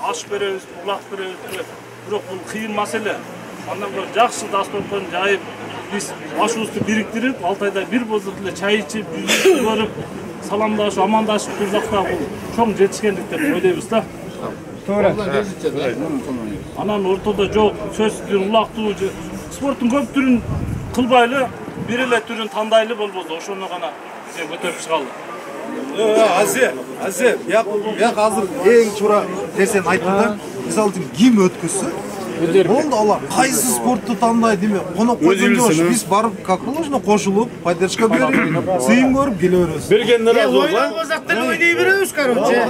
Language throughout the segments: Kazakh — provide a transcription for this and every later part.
Аш беребиз, улак беребиз. Бирок бул кыйын маселе. Андан көрө жакшы дасторкон жайып, биз ашыбызды бириктирип, Алтайда бир бозук эле чай ичип, жүзүбүздү көрүп, саламдашып, амандашып турсак да бул чоң жетишкендик деп ойлойбуз да. Туура. Анан ортодо жок, сөзсүз улактуу спорттун көп түрүн кылбайлы, бир эле түрүн тандайлы болбосо, ошону гана көтөрүп чыгалы. Азе, бияк азыр эң чуура нерсени айттым да. Мисалы үчүн ким өткөзсө, болду алар кайсы спортты тандайт деме, конок койгон жок. Биз барып как положено кошулуп, поддержка берип, сыйым көрүп келе беребиз. Бергенде разы болуп. Ойнолбосак деле ойной беребиз, короче.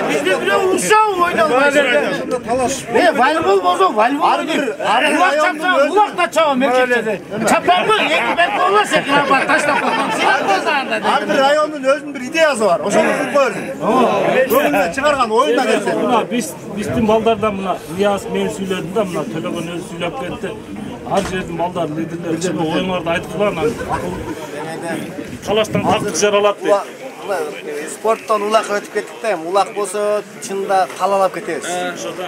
Бизде бирөө ушау ойнолбойт. Талаш. Волейбол болсо, волейбол. Улак чапса, улак да чабам эркектерде. Чапамбы, эки бет болсо, секирап таштап койгон. Ар бир райондун өзүнүн бир идеясы бар. Ошону кылып коерсиң. Көңүлдөн чыгарган оюнда нерсе. Мына биздин балдардан мына Ильяс мен сүйлөдүм да, мына Төлөгөн өзү сүйлөп кетти. Ар жердин балдар, лидерлер чыгып оюңарды айтып анан талаштан тактык жаралат дейт. Спорттон улак өтүп кеттик да, улак болсо чында калалап кетебиз.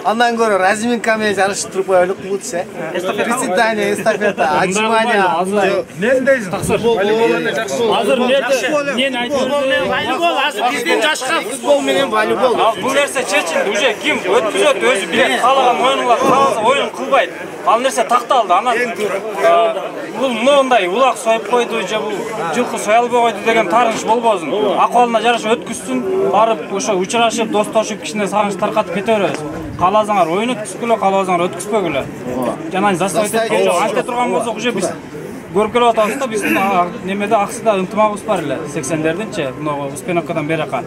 Андан көрө разминка менен жарышып туруп коелук лучше. Приседание, эстафета, отжимание. Не дейсиң? Азыр мен айтып Волейбол азыр биздин жашка футбол менен волейбол. Бул нерсе чечилди, уже ким өткүзөт, өзү билет, каалаган оюнга кааласа оюн кылбайт. Ал нерсе такталды. Анан бул мындай улак союп койду же бул жылкы соя албай койду деген таарынч болбосун. Акыбалына жараша өткүзсүн, барып ошо учурашып, достошуп, кичине сагыныч таркатып кете беребиз. Кааласаңар оюн өткүзгүлө, кааласаңар өткүзбөгүлө. Жана заставить эткен жок. Анте турган болсок уже биз көрүп келип атабыз да, биздин немеде аксыда ынтымагыбыз бар эле 80-лердинчи, мына Успеновкадан берака.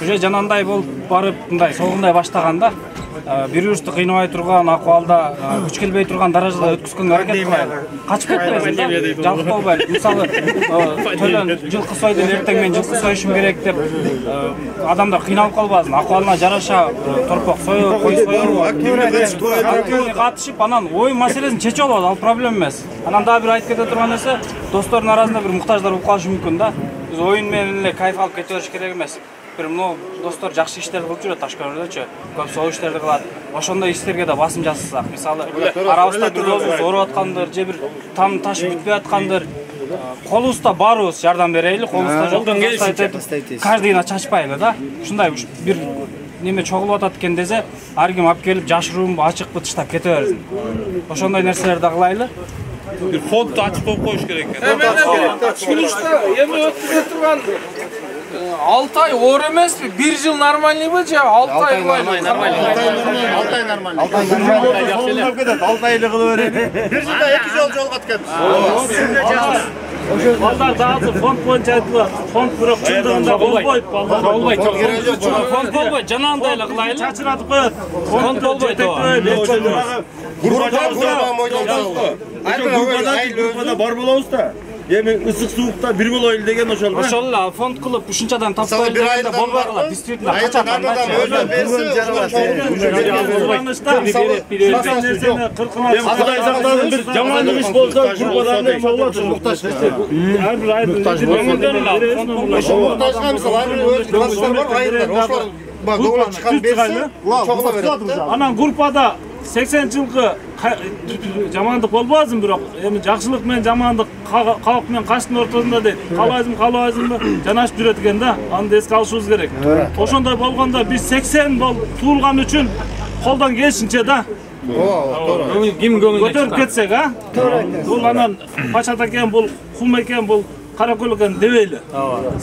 Уже жанандай болуп барып, мындай солгундай баштаганда бири-бирибизди кыйнабай турган акыбалда, күч келбей турган даражада өткүзгөнгө аракет кылайлы. Качып кетпейбиз, жалгыз болбайлы. Мисалы, Төлөн жылкы сойду, эртең мен жылкы союшум керек деп адамдар кыйналып калбасын. Акыбалына жараша торпок союп, кой союп, катышып, анан оюн маселесин чечип алат, ал проблема эмес. Анан дагы бир айтып кете турган нерсе, достордун арасында бир муктаждар болуп калышы мүмкүн да. Биз оюн менен эле кайф алып кете бериш керек эмес. Мына достор жакшы иштерди кылып жүрөт Ташкентчү. Көп соо иштерди кылат. Ошондой иштерге да басым жасасак, мисалы, арабызда бир өзүбүз ооруп аткандар, же бир там таш бүтпөй аткандар, колубузда барыбыз жардам берели, колубузда жолдон келип каждыйына чачпайлы да. Ушундай бир неме чогулуп атат экен десе, ар ким алып келип жашыруун ачыкпы таштап кете берсин. Ошондой нерселерди да кылайлы. бир фондду ачып коюп коюш керек экен. Чыгылышта эми өткүзө турган 6 ай оор эмеспи? 1 жыл нормальныйбы же 6 ай нормальный? 6 ай нормальный. 6 айлы кылып берет. 1 жылда 2 жол жолго өткөнбүз. Балдар дагы фонд боюнча айтылат. Фонд бирок чындыгында болбойт, балдар. Болбойт. Фонд болбойт, жанагындай эле кылайлы. Чачыратып коет. Фонд болбойт. Группада бар болобуз да. Эми ысык суукта бир болойлу деген ошол да. Ошол эле фонд кылып ушунчадан таппай дегенде болбой калат. Действительно качат анда. Кудай сактасын бир жамандык иш болсо группадан эме болот. Муктаж. Ар бир айдын Муктажга мисалы ар бир өз класстар бар, айылдар. Ошолор көңүлөн чыккан берсе, чогула берет. Анан группада 80 жылкы жамандык болбосын, бирок эми жакшылык менен жамандык калк менен каштын ортосунда дейт. Калабайсыңбы, жанашып жүрөт экен да. Аны эске алышыбыз керек. Ошондой болгондо биз 80 бол туулган үчүн колдон келишинче да. Ким көңүлүнө көтөрүп кетсек, а? Бул анан Пачат экен, бул Кум экен, бул Каракөл экен дебейли.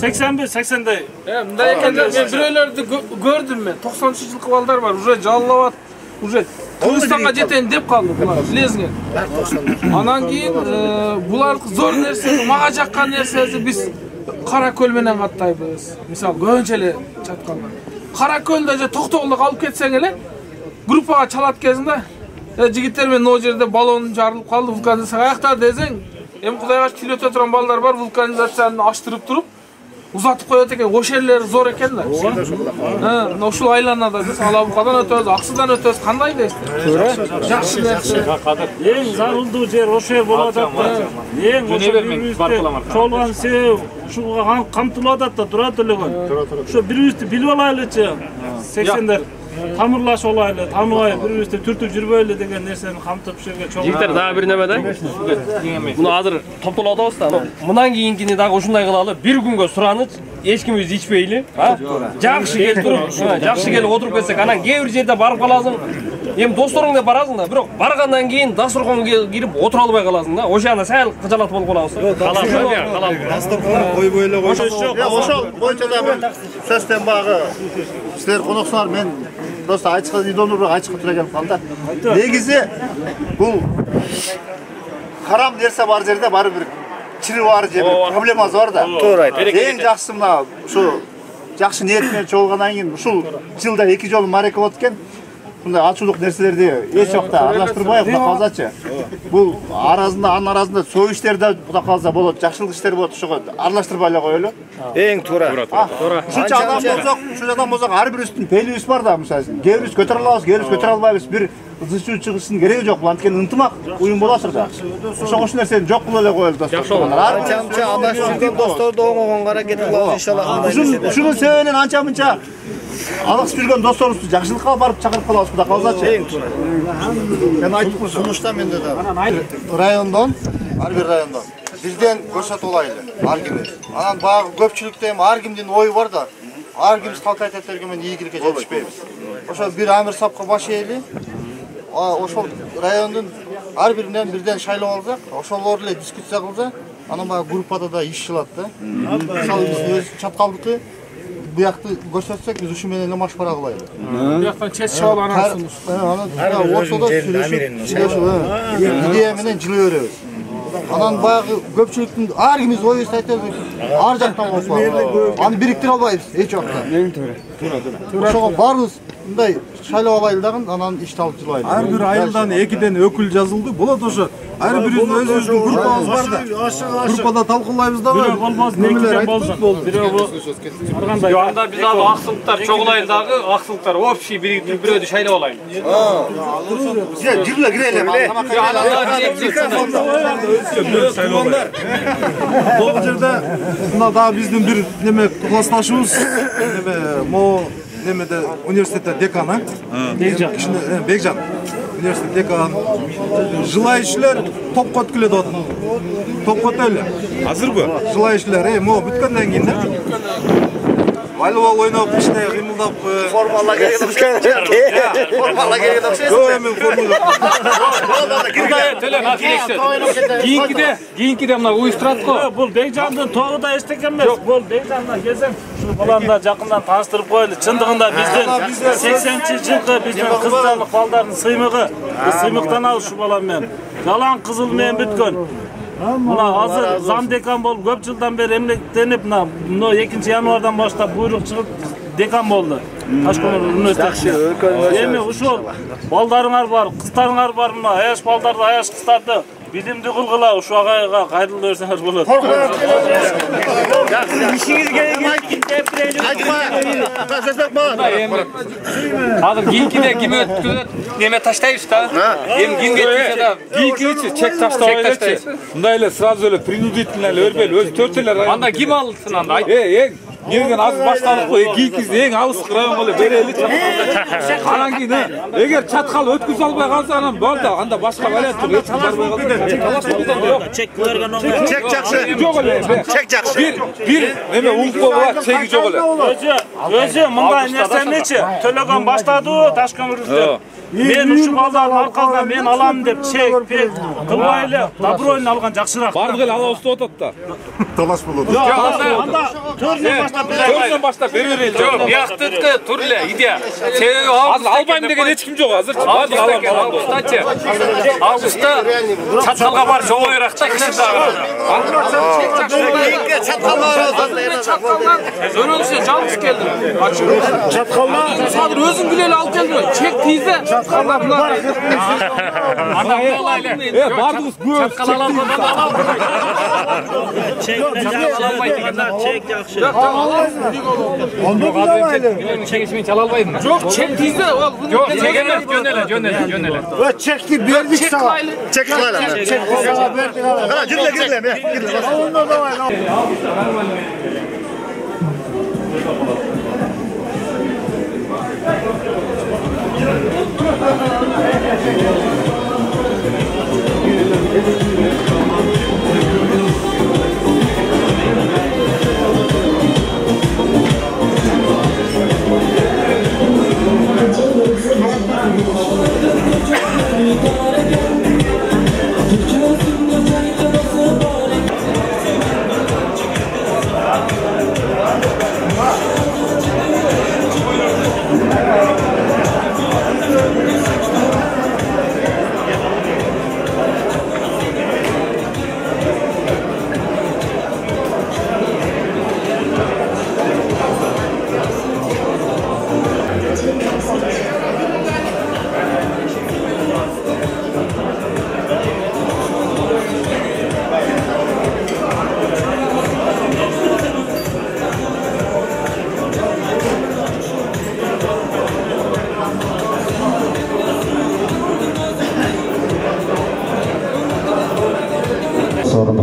80 80дей. Мындай экен, мен бирөөлөрдү көрдүм мен. 90-жылкы балдар бар, уже жаллап, уже Кыргызстанга жетейин деп калды булар, билесиңер. Анан кийин булар зор нерсе, мага жаккан нерсеси биз Каракөл менен каттайбыз. Мисалы, көбүнчө эле чатканда. Каракөлдө же токтогулда калып кетсең эле, группага чалат кезинде, жигиттер мен о жерде баллон жарылып калды, вулканизация аякта десең, эми Кудайга күйлөтө турган балдар бар, вулканизацияны аштырып туруп, узатып коет экен, ошол жерлери зор экен да. Ушул айланада биз Алабукадан өтөбүз, Аксыдан өтөбүз, кандай дейсиз? Жакшы нерсе. Эң зарылдуу жер ошол жер болуп атат да. Эң ошол чолган себеп ушуга камтылып атат да, тура төлөгөн. Ошо бирибизди билип алайлычы. 80'ler tamırlaş olaylı, tanımayı, bir-birimizde türtüp жүрбөйлү деген нерсени камтып жерге чоң. Жигиттер дагы бир неме да. Муну азыр топтолуп атабыз да. Мындан кийинкини дагы ушундай кылалы. Бир күнгө сураныч, эч кимибиз ичпейли, жакшы келип туруп, жакшы келип отуруп кетсек, анан кээ бир жерде барып каласың. Эми досторуң деп барасың да, бирок баргандан кийин дасторконго кирип отура албай каласың да. Ошо анда сәл кыжалат болуп калабыз. Калабыз. Дасторкон койбой эле койсо. Ошол боюнча да мен сөздөн багы силер коноксуңар, мен просто айтышка үйдөнүрөөк айтышка туура келип калды. Негизи бул харам нерсе бар жерде баары бир чири бар же бир проблемасы бар да. Туура айтты. Эң жакшысы мына ушу жакшы ниет менен чогулгандан кийин ушул жылда 2 жолу мареке болот экен. Мындай ачуулук нерселерди эч жакта аралаштырбай, кудай калсачы. Бул анын арасында соо иштер да кудай калса болот, жакшылык иштер болот, ошого аралаштырбай эле коелу. Эң туура. Ушунча адам болсок, ар бирибиздин пелибиз бар да, мисалы үчүн. Кээ бирибиз көтөрө алабыз, кээ бирибиз көтөрө албайбыз. Бир ызычуу чыгыштын кереги жок. Бул анткени ынтымак уюм болосур да. Ошого ушул нерсени жок кылып эле коелу достор. Анча адашып жүргөн досторду оңогонго аракет кылабыз иншалла. Ушунун себебинен анча мынча алыксып жүргөн досторубузду жакшылыкка барып чакырып калабыз, кудай калсачы. Эң туура. Мен айтып сунушта менде да. Райондон, ар бир райондон бирден көрсөтүп алайлы, ар кимди. Анан баягы көпчүлүктө эми ар кимдин ою бар да, ар кимибиз калкайтеттерге мен ийгиликке жетишпейбиз. Ошо бир амир сапка баш ээли, ошол райондун ар биринен бирден шайлап алсак, ошолор эле дискуссия кылса, анан баягы группада да иш чылат да. Мисалы биз өз чаткалдыкы буякты көрсөтсөк, биз ушу менен эле машпара кылайлы. Буяктан чет чабып анан сунуш. Анан ошодо сүйлөшүп, идея менен жылы беребиз. Анан баягы көпчүлүктүн ар кимибиз оюбузду айтабыз, ар жактан болсо, аны бириктире албайбыз эч убакта. Эң туура. Ошого баарыбыз мындай шайлап алайлы дагы, анан ишти алып жылайлы. Ар бир айылдан 2ден өкүл жазылды. Болот ошо. Ар бирибиздин өзүбүздүн группабыз бар да. Группада талкуулайбыз дагы. Бирөө болбос, экиден болсун. Бирөө кандай. Анда биз ал аксылыктар чогулайлы дагы, аксылыктар общий бирөөдү шайлап алайлы. Жирле киреле. Бул жерде мына дагы биздин бир неме классташыбыз, неме мо немеде университетте деканы. Бекжан. Университет декан. Жылайчылар топко өткүлө деп атат. Топко өтөлү. Азырбы? Жылайчылар, мо бүткөндөн кийин да. Волейбол ойнап, иште кыймылдап, Формала керек окшойт. Формала керек окшойт. Жок, эми формула. Кийинкиде мына уюштурат го. Бул Бекжандын тогу да эчтеке эмес. Бул Бекжандан келсем, ушу баланы жакындан тааныштырып коелу. Чындыгында биздин 80-жылкы биздин кызчалык балдардын сыймыгы. Биз сыймыктан алып ушу балам менен. Жалаң кызыл менен бүткөн. Мына азыр зам декан болуп көп жылдан бери эмгектенип, мына 2 январдан баштап буйрук чыгып декан болду. Ташкент университети. Эми ушул балдарыңар бар, кыздарыңар бар, мына аяш балдарды, аяш кыздарды билимди кылгыла, ушу агайга кайрылып берсеңер болот. Азыр кийинкиде ким өткүзөт, неме таштайбыз да. Эми кимге тийсе да кийинкичи чек таштабай. Мындай эле сразу эле принудительно эле өрбөйлү, өзү 4 эле район. Анда ким алсын анда айт. Эң Нерген аз баштадык го, кийинкиси эң алыс район болуп берели. Анан кийин эгер чаткал өткүзө албай калса анан болду, анда башка вариант жок, эч ким барбай калса. Чек берген оңой. Чек жакшы. Жок эле. Чек жакшы. Бир эме угукка бар, чеги жок эле. Өзү мындай нерсеничи төлөгөн баштады Ташкент университети. Мен ушу балдардын аркасында мен алам деп чек кылбай эле добровольно алган жакшыраак. Бардык эле алабыз деп атат да. Талаш болот. Анда төрүнөн баштап бере берели. Жок, бияктыкы тур эле идея. Себеби азыр албайм деген эч ким жок азырчы. Бардык алам. Августачы. Августта чаткалга бар жогойраак да киши дагы. Чаткалга чаткалдан өрөлүшө жалгыз келдим. Чаткалдан садыр өзүң билели алып келдим. Чек тийзе чаткалдан бар. Анда алайлы. Бардыгыз көп. Чаткал алам. Чаткал албайт дегенде чек жакшы. Ондо алайлы. Чек ишин чала албайдым. Жок, чек тийзе ал. Жок, чек эмес, жөнеле. Ва чекти бердик сага. Чек кылайлы. Чек сага бердик. Кара, жүргүлө кирилем, Ондо давай.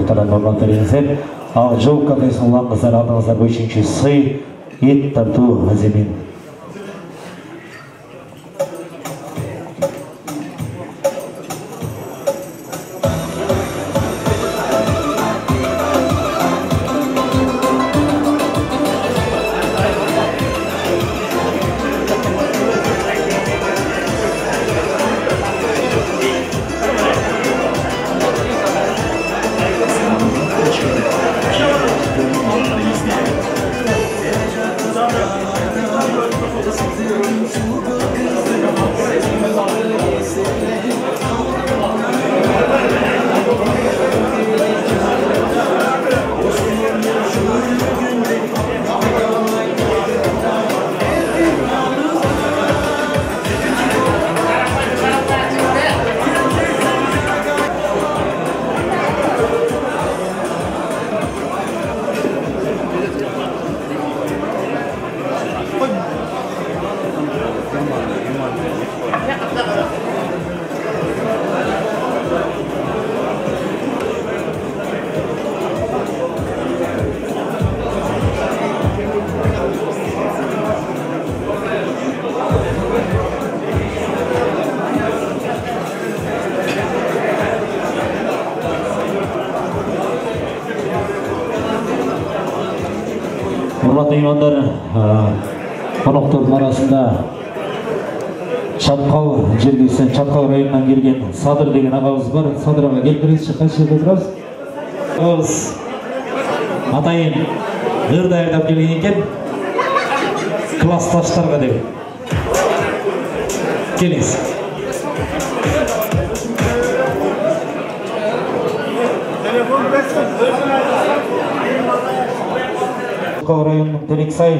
Muhtaram nurmanlaringizlar. Жол кафесінің ұланғыздар алдыңыздар бөйшіңші сый, ет тарту әземен. Hurmatli mehmonlar, qo'noqlarning arasida Çatqal Jirgisidan, Çatqal rayonidan kelgan Sadir degan og'amiz bor. Sadir aka, keltiringizchi, qaysi yerda turasiz? O'z atayin g'irda haydab kelgan ekan, klassdoshlarga deb. Kelingiz. Çatqal rayonining Tereksay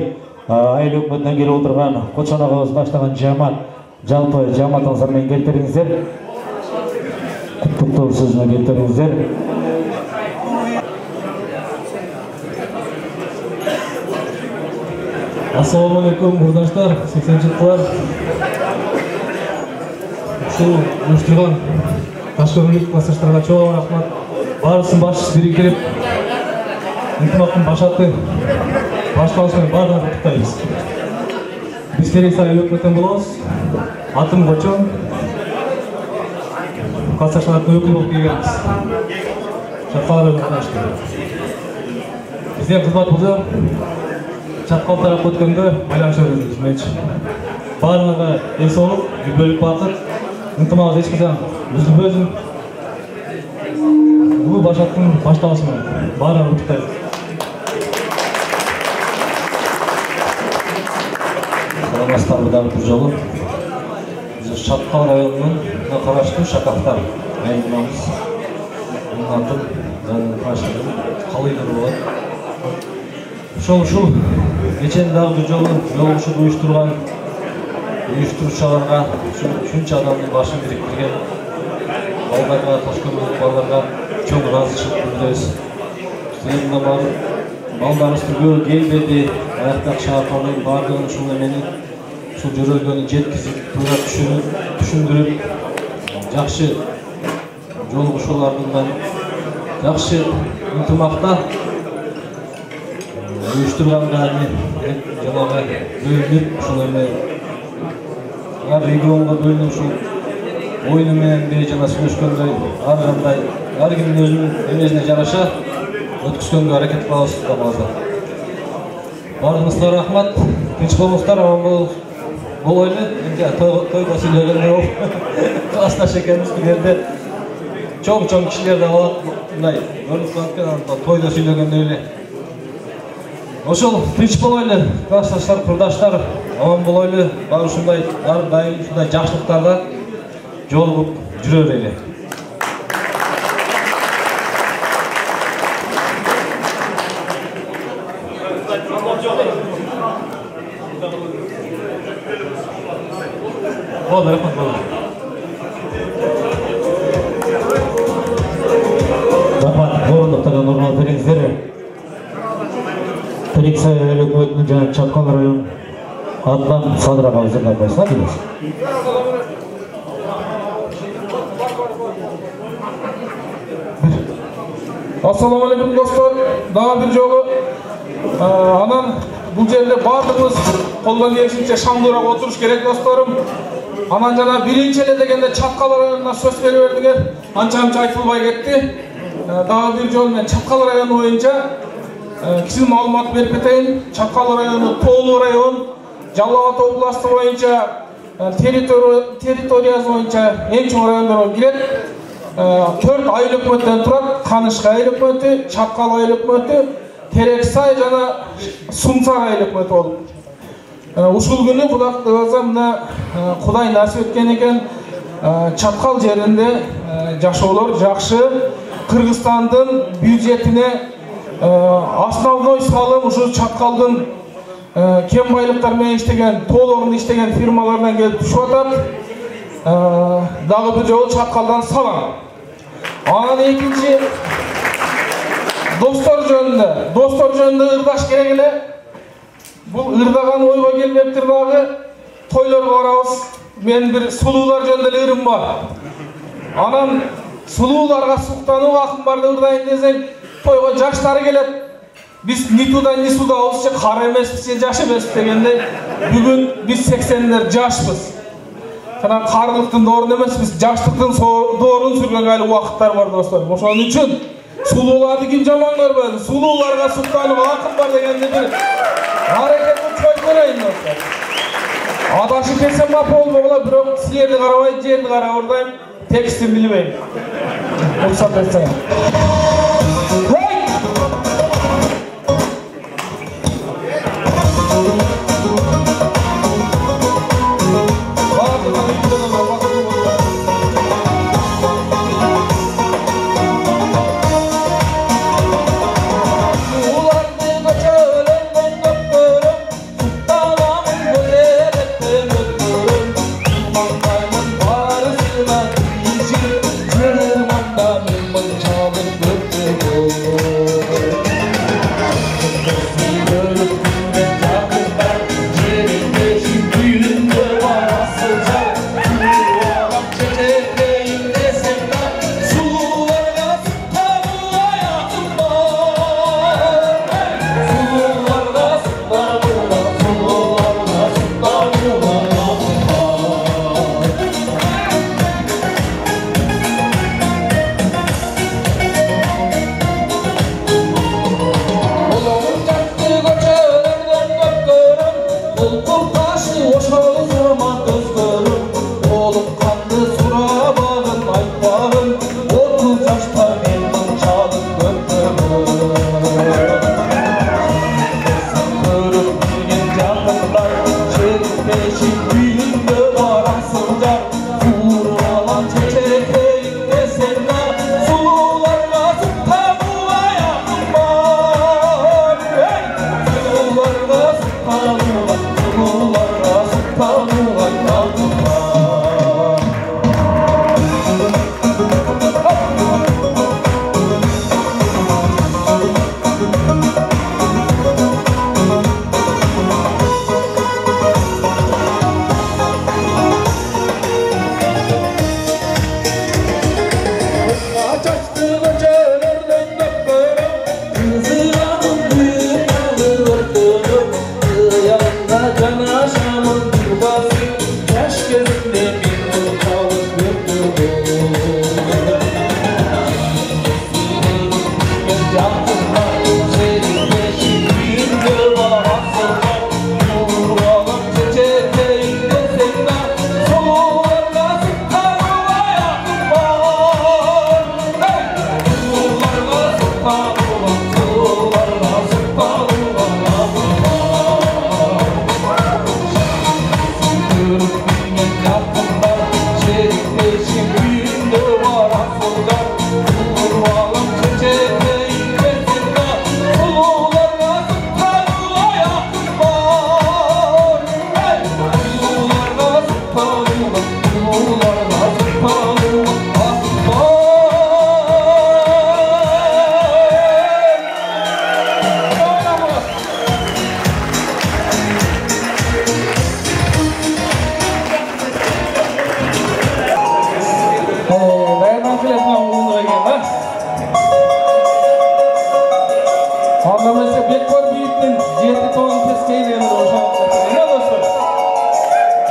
айыл өкмөтүнөн келип отурган Кочон агабыз баштаган жамаат, жалпы жамаатыңыздар менен келтириңиздер. Куттуктоо сөзүнө келтириңиздер. Assalomu alaykum murdoshlar, 80-жылкылар. Ушул уюштурган Ташкент классташтарга чоң рахмат. Баарысын башчысы бирикирип, ынтымактын башаты башталышын бардығын құттықтаймыз. Біз Терексай өкмөтүнөн болобуз. Атым Кочон. Классташтардын өкүлү болуп келгенбиз. Чаткал өкмөтүнөн. Биздин кызмат бузар. Чаткал тарап өткөндө байланышып жүрөбүз менчи. Баарыңарга эл соолук, күбөлүк бакыт, ынтымагыбыз эч качан үзүлбөсүн. Бул башаттын башталышы менен баарыңарды куттуктайбыз. Саламатсыздарбы бир жолу. Биз Чаткал районунун караштуу Шакактар айылындабыз. Мунун аты Калыйдыр болот. Ушул кечен дагы бир жолу жолугушуп уюштуруучуларга ушунча адамдын башын бириктирген балдарга, Ташкенттик балдарга чоң ыраазычылык билдиребиз. Силердин барып балдарыбызды көрүп келбеди, аяктак шаартонун бардыгын ушул эмени ушул жөрөлгөнү жеткизип, туура түшүндүрүп, жакшы жолугушуулардын жакшы ынтымакта уюштурганга жанагы бөлүнүп, ушул эме ар регионго бөлүнүп, ушул оюну менен бери жана сүйлөшкөндөй ар кандай, ар кимдин өзүнүн эмесине жараша өткүзгөнгө аракет кылабыз да. Баарыңызга рахмат. Тынч болуңуздар, аман болойлу. Энди тойго сүйлөгөндөр болуп, классташ экенбиз бул жерде. Чоң кишилер да болот, мындай көрүнүп калат, тойдо сүйлөгөндөй эле. Ошол тынч болойлу, классташтар, курдаштар, аман болойлу. Баары ушундай, ар дайым ушундай жакшылыктарда жолугуп жүрө берели. Болды, рахмат болды. Рахмат, орындықтардан орнауы беріңіздер. Терексай өкмөтүнүн жана Чаткал район атынан Садыр агабыздан байсына келесиз. Assalamu alaikum dostlar. Daha bir jolu anan bu жерде бардығымыз қолдан келишинче шаңдыраак отуруш керек досторум. Anan жана биринчи эле дегенде Чаткал районуна сөз бере бердиңер. Анча-мынча айтылбай кетти. Дагы бир жолу мен Чаткал району боюнча кичине маалымат берип кетейин. Чаткал району тоолуу район, Жалал Абад областы боюнча территориясы боюнча эң чоң райондорго кирет. 4 айыл өкмөттөн турат. Канышкы айыл өкмөтү, Чаткал айыл өкмөтү, Терексай жана Сумсар айыл өкмөтү болуп. Ушул күнү Кудайга мына Кудай насип эткен экен. Чаткал жеринде жашоолор жакшы. Кыргызстандын бюджетине основной салым ушу Чаткалдын кен байлыктар менен иштеген, тоолорунда иштеген фирмалардан келип түшүп атат. Дагы бир жолу Чаткалдан салам. Анан экинчи достор жөнүндө ырдаш керек эле. Бул ырдаган ойго келбептир дагы. Тойлорго барабыз. Мен бир сулуулар жөнүндө эле ырым бар. Анан сулууларга суктануу акым бар деп ырдайын десең, тойго жаштары келет. Biz ni tuda ni suda olsa kara emesmiz, yaş emesmiz degende bugün biz 80'ler yaşpız. Kana karılıktın doğru emesmiz, yaşlıktın doğrunu sürgen gaylı vakitler var dostlar. Onun için suluğlardı kim jaman görmedi. Suluğlarga sultanı vakit var degende bir hareketini çok göreyim dostlar. Adaşı kesem mapı olma ola, bırak siyerli karavay, ciğerli kara oradayım. Tekstin bilmeyin. Ruhsat etsene.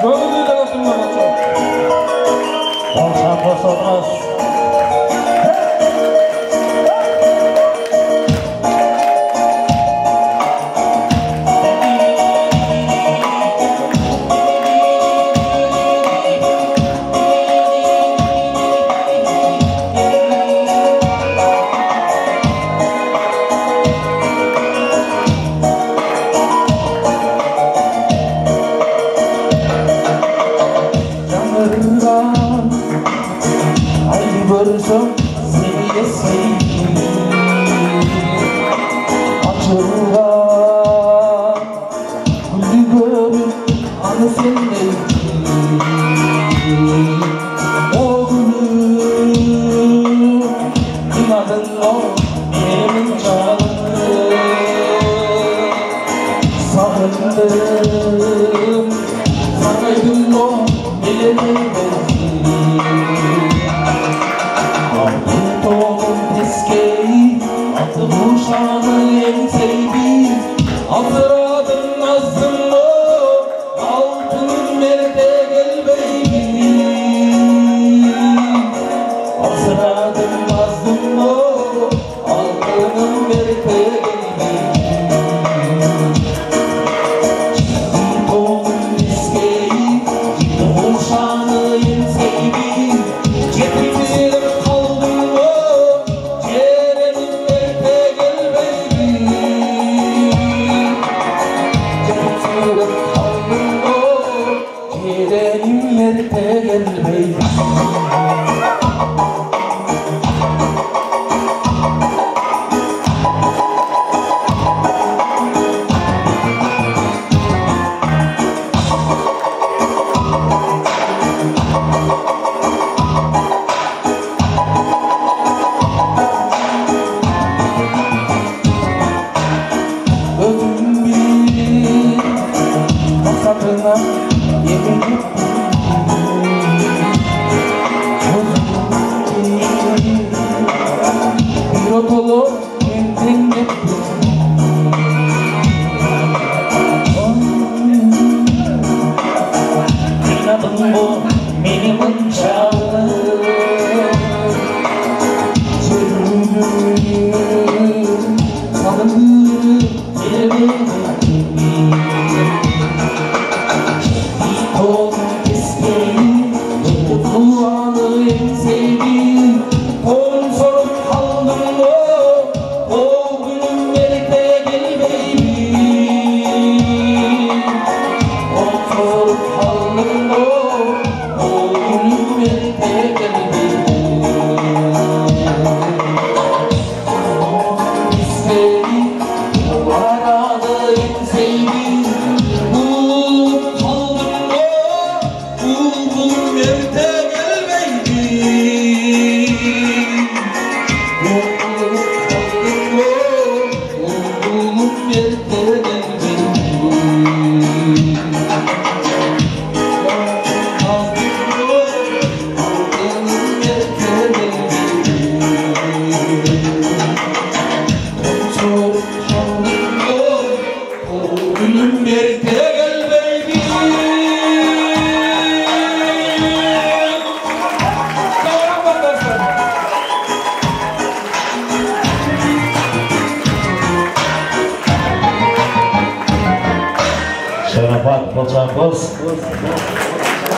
Bölümlü de katılma maçı. Olsan boş olmaz.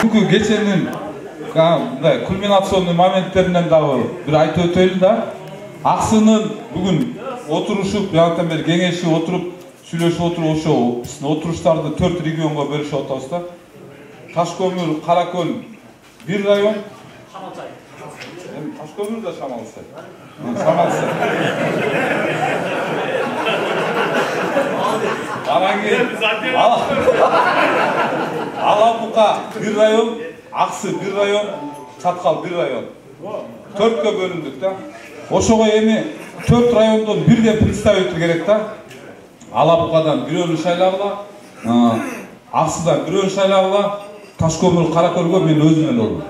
Çünkü geçenin kulminasyonlu momentlerinden daha bir ayet ötelim da Aksı'nın bugün oturuşup, yanıttan beri gengeşi oturup, süleşi oturup, oşu, oturuşlarda 4 regionga bölüşü otağızda. Taşkömür, Karaköl, bir rayon. Taşkömür de Şamalsı. Şamalsı. Arangi, Alabuka bir rayon, Aksı bir rayon, Çatkal bir rayon. 4'e bölündük da. Oşoğa emi 4 rayondan bir de представитель gerek da. Alabuka'dan bir ölü şaylağıla, Aksı'dan bir ölü şaylağıla, Taşkömür, Karaköl'ge men özümden oldum.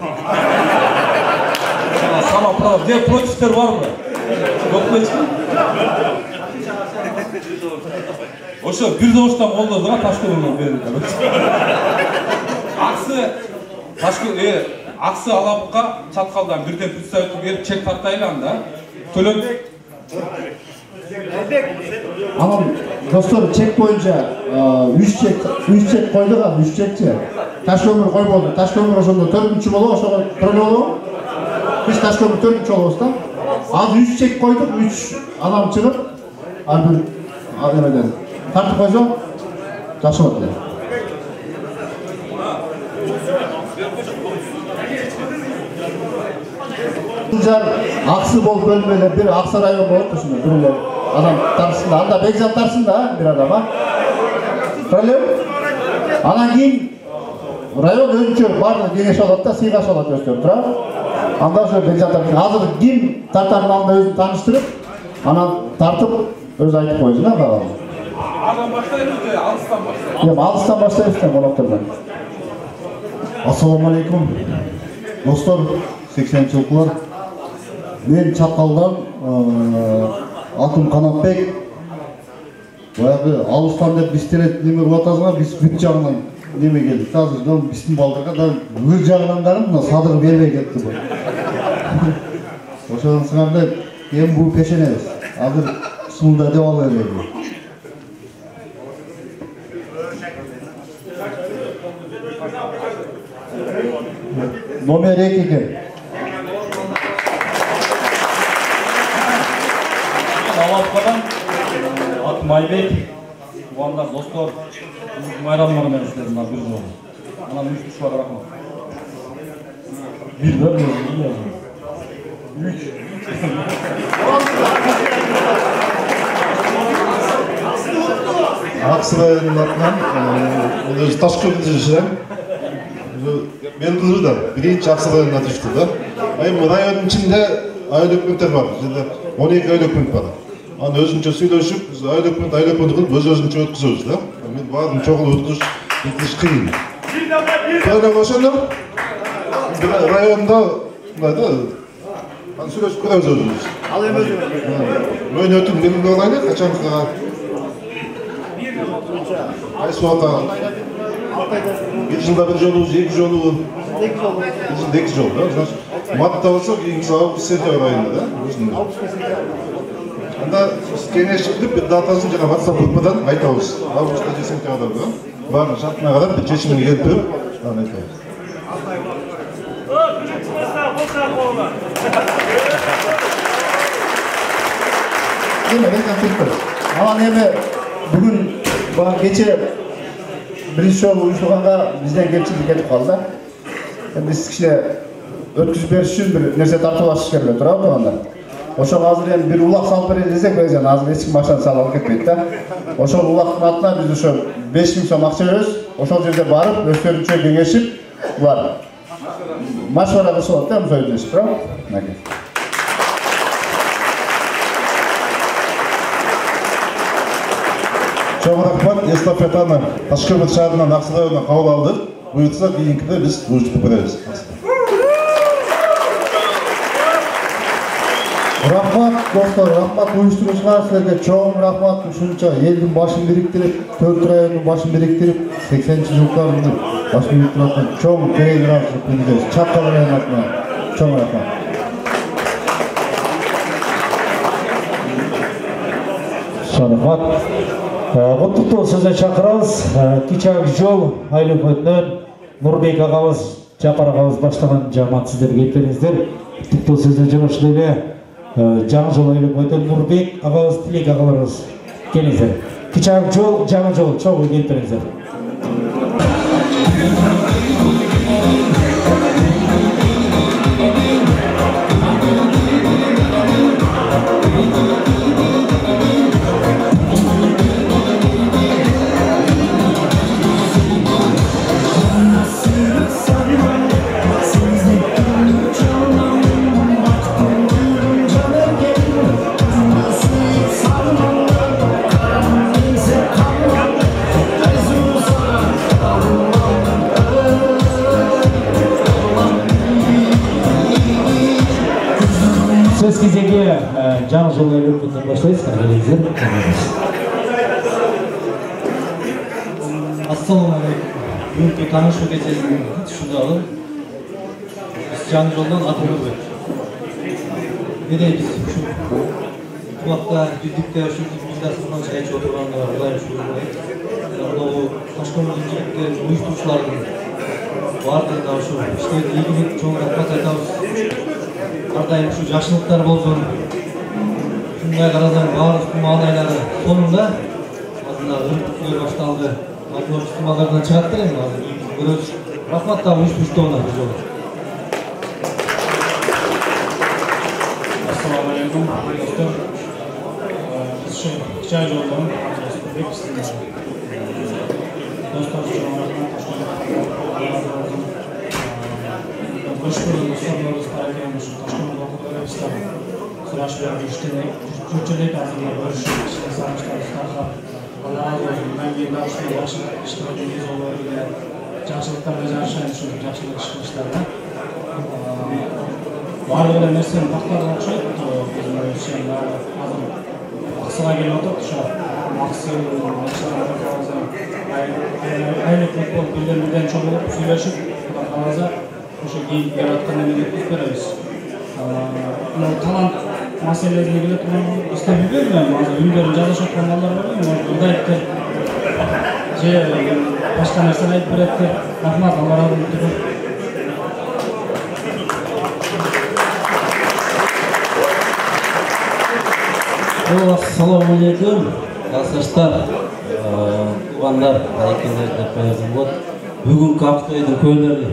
Sana prava, diğer protifler var mı? Yok mu hiç? Oşo bir doğuştan oldu da Taşkömür'den verildi. Aksı Аксы алапқа чаткалдан бірден представитель беріп чек тартайлы анда. Төлөп. Анан достор чек боюнча 3 чек койдук, 3 чекчи. Таш көмүр койбоду. Таш көмүр ошондо 4-чү болуп, ошого төлөбөлү. Биз таш көмүр 4-чү болобуз да. Азыр 3 чек койдук, 3 адам чыгып, ар бир эмеден тартып койсо, жакшы болот эле. Аксы болуп бөлмөлөр, бир Аксы район болот ушунда, бирөлөр адам тарсын да, анда Бекжан тарсын да, бир адам, а? Төлөп. Анан кийин район өзүнчө баардык кеңеш алат да, сыйгаш алат өздөрү, туурабы? Анда ошо Бекжан тарсын. Азыр ким тартарын алдында өзүн тааныштырып, анан тартып өзү айтып койсун да, багалы. Адан баштайбыз же, алыстан баштайбыз? Алыстан баштайбыз да, коноктордон. Ассаламу алейкум. Достор, 80-жылкылар. Мен Чаткалдан атым Канатбек. Баягы алыстан деп биз телет неме кылып атасыңар, биз бүт жагынан неме келдик. Азыр биздин балдарга да өз жагынан дагы мына садыр бербей кетти бу. Ошонусуңарда эми бул пешенебиз. Азыр сунда деп ала берели. Номер 2 ekan. Алапкадан атым Айбек. Уандар достор, майрамдар менен сиздердин бир жолу. Анан 3 киши бар рахмат. Бир да 3. Аксы районунун атынан өзү Ташкентте жашайм. Мен кызым да биринчи Аксы районуна түштү да. Эми райондун ичинде айыл өкмөттөр бар. 12 айыл өкмөт бар. Анан өзүнчө сүйлөшүп, айыл өкмөт кылып өзүнчө өткүзөбүз да. Мен баарын чогуу өткүзүш кыйын. Бирок ошондо районда мындай да анан сүйлөшүп көрөбүз өзүбүз. Ал эми өзү өтүп менин алайлы, качанга кайсы убакта 1 жылда 1 жолу, 2 жолу, 2 жолу, да? Значит, мартта болсо, кийинки август сентябрь айында, да? Анда кеңешип, бир датасын жана WhatsApp группадан айтабыз. Августта же сентябрда, да? Баарын шартына карап, бир чечимге келтирип, анан айтабыз. Анан эми бүгүн кече биринчи жолу уюштурганга бизден кемчилик кетип калды. Биз кичине өткүзүп бериш үчүн бир нерсе тартуулашыш керек туурабы туугандар. Ошого азыр эми бир улак салып берели десек, Бекжан азыр эч ким акчаны салып алып кетпейт да. Ошол улактын атына биз ошо 5000 сом акча беребиз. Ошол жерде барып, өздөрүнчө кеңешип, булар машвара кылышат да, сөйлөшүп, туурабы? Чоң рахмат, эстафетаны Ташкент шаарынан Аксы районуна кабыл алдык. Буюрса кийинкиде биз уюштуруп беребиз. Рахмат достор, рахмат уюштуруучулар, силерге чоң рахмат. Ушунча элдин башын бириктирип, 4 райондун башын бириктирип, 80-жылкылардын башын бириктирип, чоң телеграфчылык билдиребиз. Чаткал районунун атынан чоң рахмат. Рахмат. Құттықтау сөзіне шақырабыз. Кичак жол айыл өкмөтүнөн Нурбек агабыз, Жапар агабыз баштаган жамаат сиздер келиңиздер. Құттықтау сөзіне жарашып эле жаңы жол айыл өкмөтүнөн Нурбек агабыз, Тилек агаларыбыз келиңиздер. Кичак жол, жаңы жол чогуу келтириңиздер. Söz кезеге жаңы жыл айыл өкмөтүнөн баштайбыз. Ассаламу алейкум. бүгінгі танышу кечесінің тұшындалы біз жаңы жолдан атып өтіп. Неде біз құлақта, жүздікте, жүздікте сұрған шайчы отырғанға ұлайым шүрілмей. Бұл Ташкентдің жігіттерін ұйыстырушылардың бардығында ұшу іштегі егілік жоғын атпат айтауыз. Ардайым ұшу жақшылықтар болсын. Күндай қарадан барлық құмағынайлары сонында азында үріп башталды. Атын ұстымалардан шығаттыр ең азын. Көрөз рахматта ұйыстырушты бір жолы. Ассалаумағалейкум, достар. Біз жай жолдан dostlar için olarak Başvurduğumuz sorunlarımız tarafıymış. Taşkınlık okulları istedim. Sıraç verdi işte. Türkçelik adına görüşürüz. Sanmışlar isterler. Allah'a olsun. Ben yeni başlığı başlığı iştirakiniz olur. Жақсылықтар өз ашайын үшін жақсылық шығыштарда. Барлығы нәрсені тақтарға ұқсайды. Біздің өзшен азыр ақсыға келіп отыр. Ақсы, айлық футбол бірден шоғылып, сөйлесіп, қалаза o'sha keyin yaratgandan o'tkazib beramiz. Talant masalasiga keladigan istab yubormayman. Hozir uylarni joylashayotgan bolalar bor-ku, unda aytdi. Boshqa narsani aytib beradi. Rahmat, Alloh razı bo'lsin. Assalamualaikum. Arkadaşlar, tuğanlar, aykenler de koyarım bot. Bugün kaptoydun köyleri.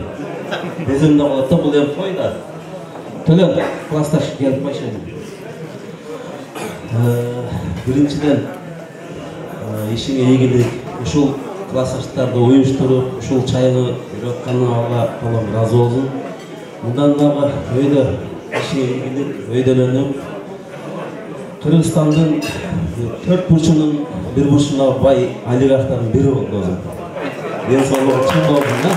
Bizim de olatta bu hem koyda. Tölem, klastaş gelip başlayalım. Birinciden, işine ilgili uşul klastaşlarda uyuşturup, uşul çayını üretkanına Allah razı olsun. Bundan da öyle işine ilgili öydelenim. Kırgızistan'ın 4 burçunun bir burçuna bay oligarkların biri oldu o zaman. Ben sonra kim oldum da.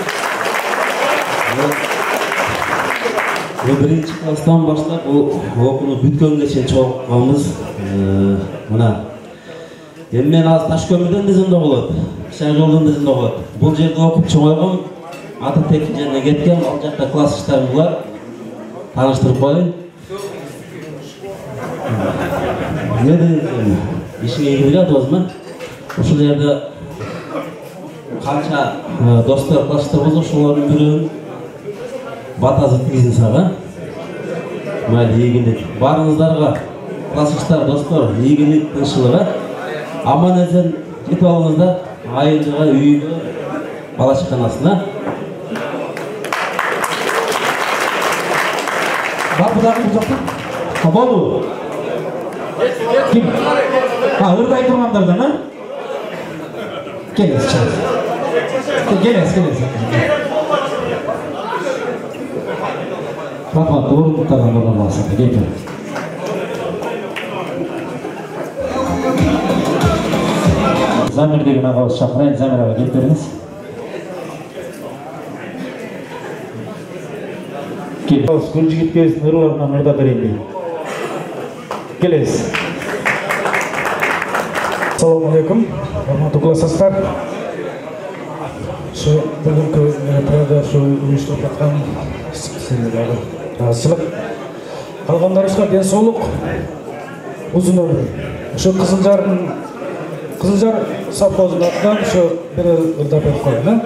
Ve birinci klastan başlap o okunu bütkön geçen çoğumuz buna. Ben az Taşkömür'den dizimde oladı. Şarjol'dan dizimde oladı. Bu yerde okup çoğuygum. Atatürk yerine ketken, alacakta klas işlerim var. Tanıştırıp koyun. Ne dedim? İşine iyi biladi o zaman. Şu yerde kança dostlar, arkadaşlar oldu. Şunların birinin batazı tizin sağa. Böyle iyilik. Barınızlarga, klasışlar, dostlar, iyilik, ışılığa. Aman ezen jetip alınızda ayınlığa, üyüge, bala çıkanasına. Var bu da uzaktın? Kabalı. Kim? Ha, ırday durmanlardan ha? Geliniz çağır. Geliniz. Rahmat, doğru muhtardan oradan bahsetti. Gelin. Zamir'deki ağız şaklayın, Zamir abi getiriniz. Gelin. Kuncu gitkeyiz, nırlarından orada vereyim deyin. Geliniz. Assalamualaikum, rahmatullah saslar. Şu bugünkü mertebe'de şu uyuşturup yatkan sizlerle razılık. Kalganlarımızga densoluk, uzun ömür. Şu Kızıljar savkozundan şu biri ırda berip koyun.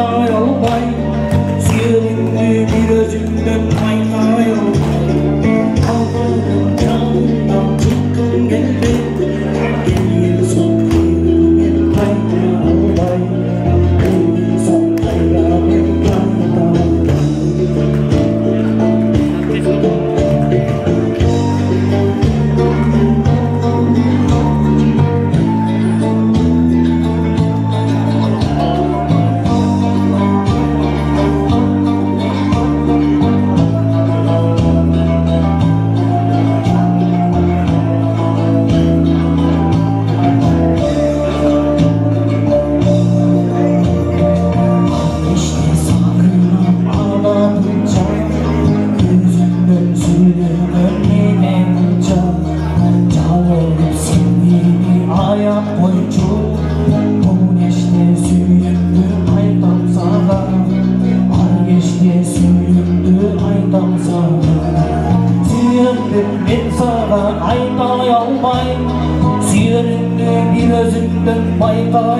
ayday almay, suyerinde bir özümden ayday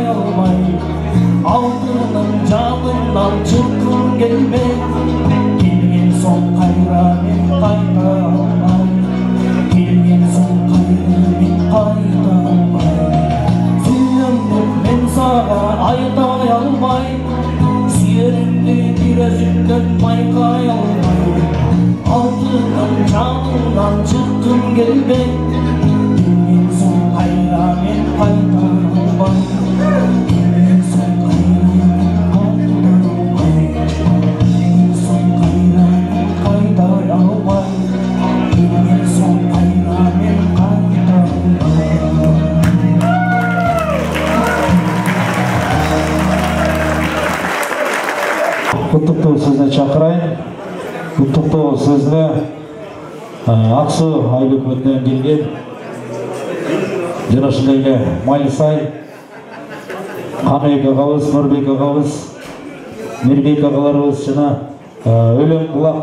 almay. Aldığım canımdan çıktım geldi, gelir son kıyırmen ayday almay, gelir son kıyırmen ayday almay. Құттықтау сөзіне шақырайын. Құттықтау сөзіне Ақсу айлы өкіметінен келген жана ошондой эле Майлысай, Қаныбек ағабыз, Нұрбек ағабыз, Мирбек ағаларыбыз жана Өлөм Бұлақ,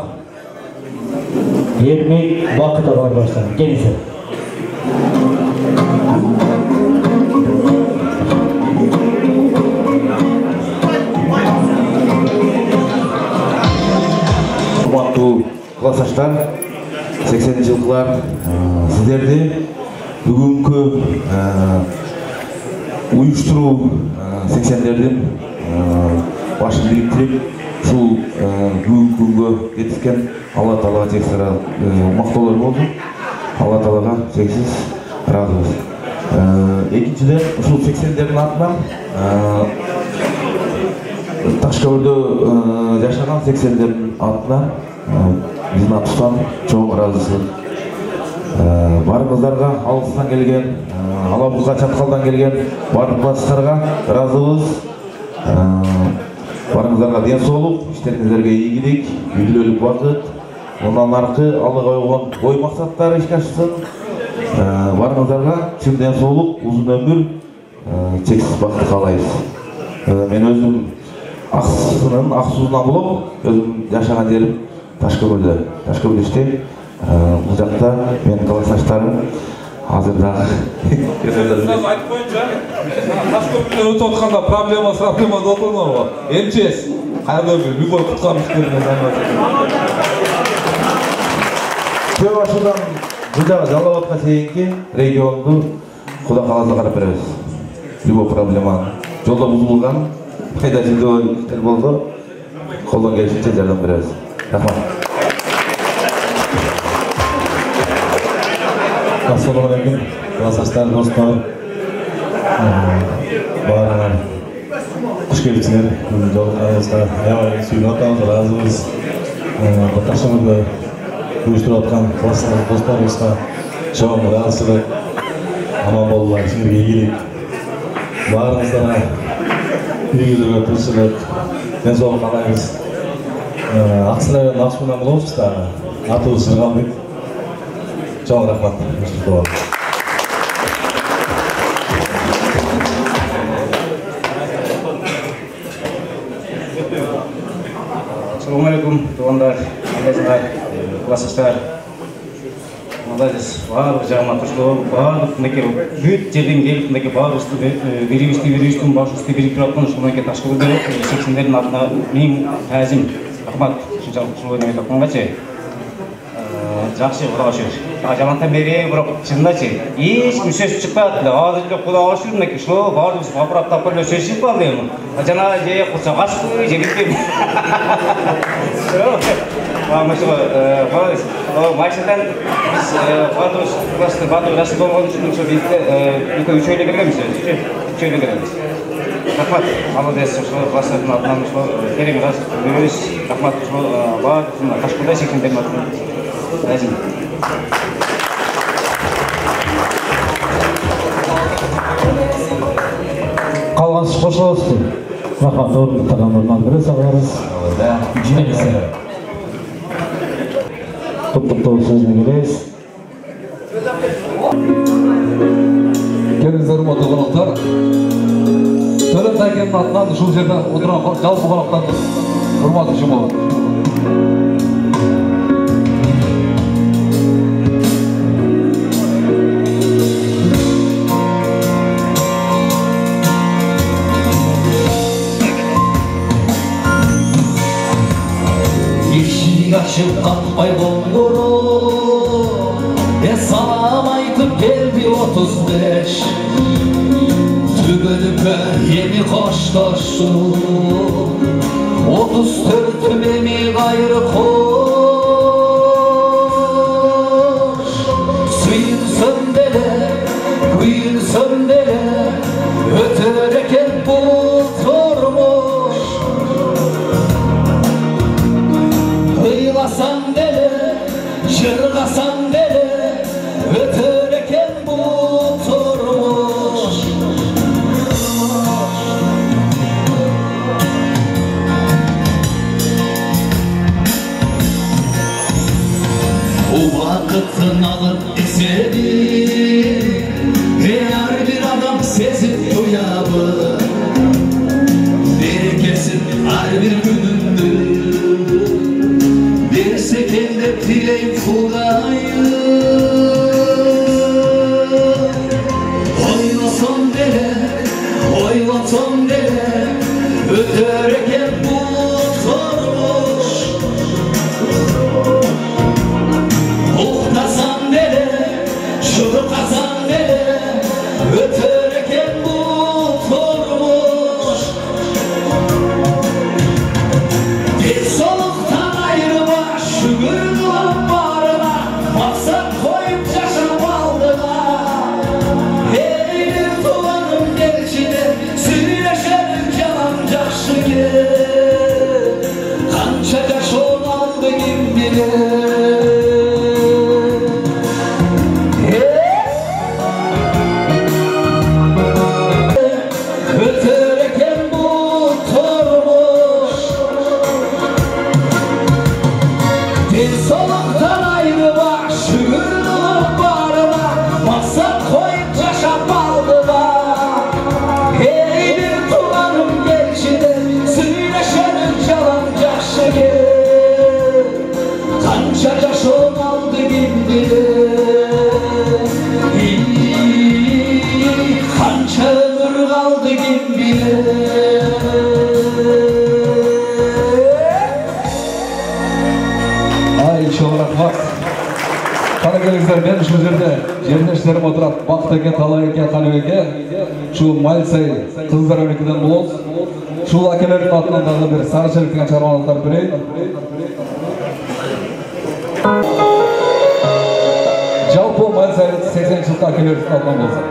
Ермек, Бақыт ағалар баштады. Келіңіздер. Классташтар, 80 жылқылар, сіздерді бүгінгі ұйыштыру 80-лердің башын біріктіріп, шул бүгінгі күнге жетіскен Алла Тағалаға тексіра мақтаулар болды. Алла Тағалаға шексіз разыбыз. Екіншіден, шул 80-лердің атынан Ташкәүрдө жашаған 80-лердің атынан біздің атыстан чоң разысыз. Барыңыздарға алыстан келген, Алабұзға Чатқалдан келген барлық класстарға разыбыз. Барыңыздарға денсаулық, іштеріңіздерге игілік, үйлілік бақыт, ондан арқы Аллаға қойған ой мақсаттары іске ашсын. Барыңыздарға чын денсаулық, ұзын өмір, шексіз бақыт қалайбыз. Мен өзім Ақсуынан болып, өзім жашаған жерім Ташкөлдө иштейм. Бул жакта менин классташтарым азырдағы айтып коеюнчу, Ташкөлдө өтүп атканда проблема болду. МЧС кайда любой куткаруу иштерине Көп ашудан бул жагы Жалал Абадка чейинки регионду Кудай кааласа карап беребиз. Любой проблема жолдо бузулган, кайда жыйдоо иштер болду, колдон келишинче жардам беребиз. Рахмат. Assalamualaikum, классташтар, достор. Баарыңар куш келипсиңер. Жолугуңузга аябай сүйүнүп атабыз, ыраазыбыз. Баташымызды уюштуруп аткан классташ досторубузга чоң ыраазычылык, аман болуулар, силерге ийгилик. Баарыңыздара ийгиликке тынччылык, денсаулык каалайбыз. Аксы районунун Аксуунан болобуз дагы. Атыбыз Сыргалбек. Чоң рахмат. Assalamualaikum, туугандар, кандайсыңар, классташтар. молодец. Барлық жағына қосылып, барлық мынакей бүт жерден келіп мынакей барлық беребістің баш үсті беріп тұратын шұғынеке ташқы білдіріп, 80-лердің атына мен тәзім, рахмат, шыншалық шұғын өйті қонғачы. Жақсы құлаға шүр. Жамантан бері бұрық шындачы. Ешкім сөз шықпады. Азырды құлаға шүр мынакей шұғы барлық апырап тапқырлы сөз шықпады. Жана жея құлса қашқы жегілден. Молодец. Майсадан біз батыр жасыл болған үшін үшейлі кіргеміз. Үшейлі кіргеміз. Рахмат. Молодец. Классардың атынан керең рас көріс. Рахмат. Бар. Қашқыдай 80-ден атынан. Әзім. Қалғансы қошылысты. Рахмат. Орын тағамырынан бірі сағыларыз. Жинайсы. Құттықтау сөзіне келес. Келіңіздер ұмытты қонақтар. Төлем тәкенің атынан шул жерде отырған жалпы қонақтан құрматы жұмыл. Açıp kalkmay boğuru Salam aytıp geldi 35 Tügülüpe yeni koştaştım 34'üm emi gayrı koş Suyunsam dele, kuyunsam dele Ötereken bulturmuş Hıylasam dele, çırgasam dele Ötereken bulturmuş O vakıtın alıp eseri Her bir adam sezip duyabı Berekesin her bir günündür Bir sekende dileyim Kudayı Oylasam dele, oylasam dele Ötereken bulturmuş Uqtasam dele, şurqasam dele Ötereken bulturmuş Bir soluqtan ayrıma şükür kılım barına Maksat koyup yaşam aldığına Eylir tuğanım gelçine Sürleşelim canım жақшы gel Kança yaş olmalı kim bilir Ötereken bulturmuş Bir soluqtan ayrıma şükür kılım barına Maksat koyup yaşam aldığına Eylir tuğanım gelçine Sürleşelim canım жақшы gel Kança yaş olmalı kim bilir Kança ömür kaldı kim bilir Ay çok rahmat. Qara kelingizler, men shu yerda jernashtarim o'tirib, Baxt aka, Talay aka, Qalib aka, shu Malsay qizlar o'rnikidan bo'lamiz. Shu akalarning atidan tag'in bir sarichilik degan chorvaliklar beraylik. Jalpo Malsay 80-yillik akalarning atidan bo'lsin.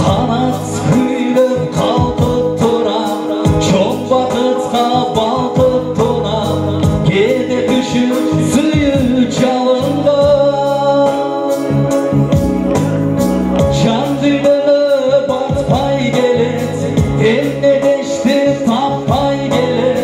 Kanat kuyup kalkıp duran Çok vakıtka balkıp duran Gede düşüp suyu çalında Can düğümü batpay gelir Eline deşti tapay gelir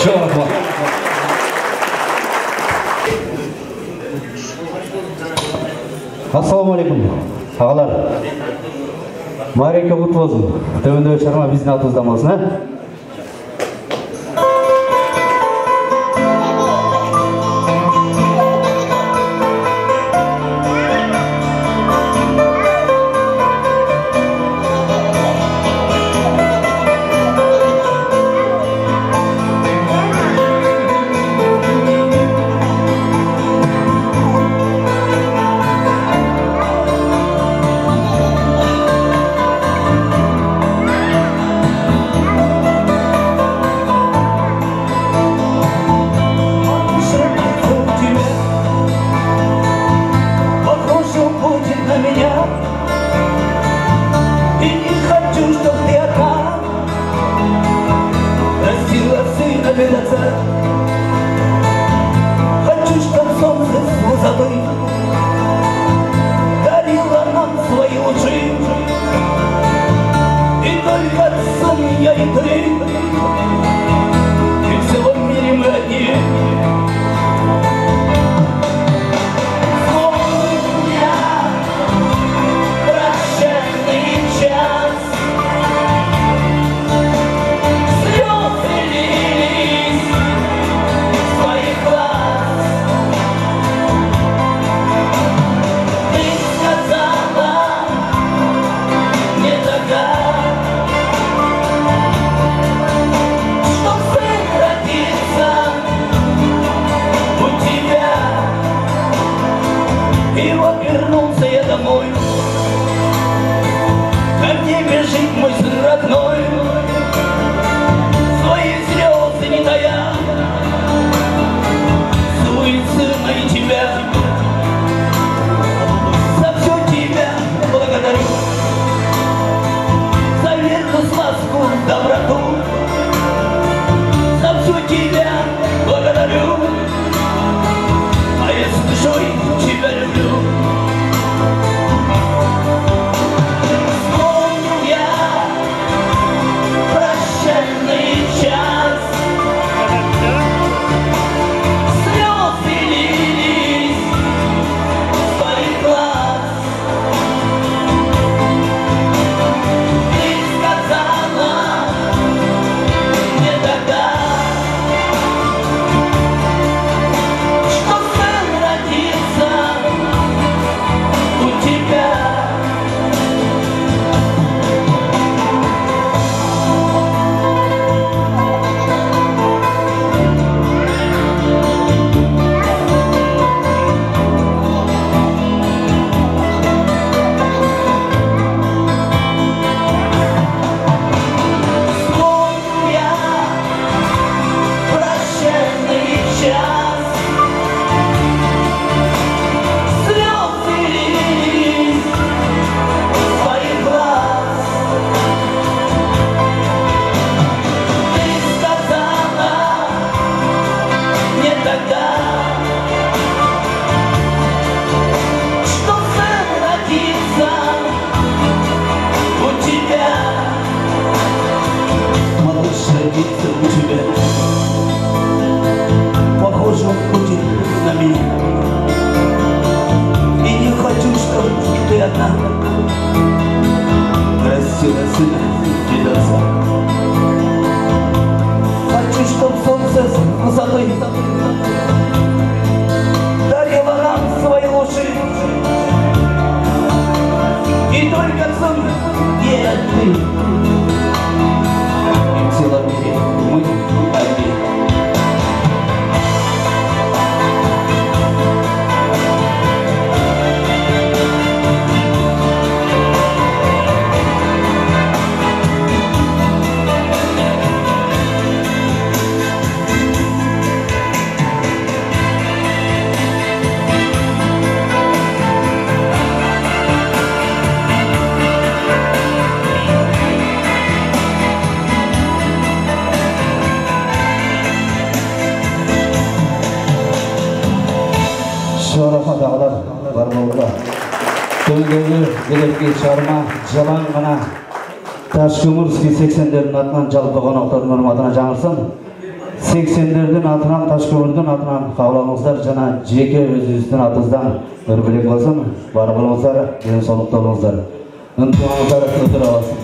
Çok rahmat. Assalamu alaikum. Ağalar. Mareke kutlu olsun. Tövünde çarma bizden atızdan olsun, ha? Jalan mana Tashkumurskiy 80'lerin atынан жалпы қонақтардың атына жаңылсын. 80'lerden atынан, Taşkömür'den atынан kavlamızlar jana jeke özünüzdün atızdan bir bilek bolsa mı? Var bolmazlar, den soğukta bolmazlar. Ынтымаңыздар өтір аласın.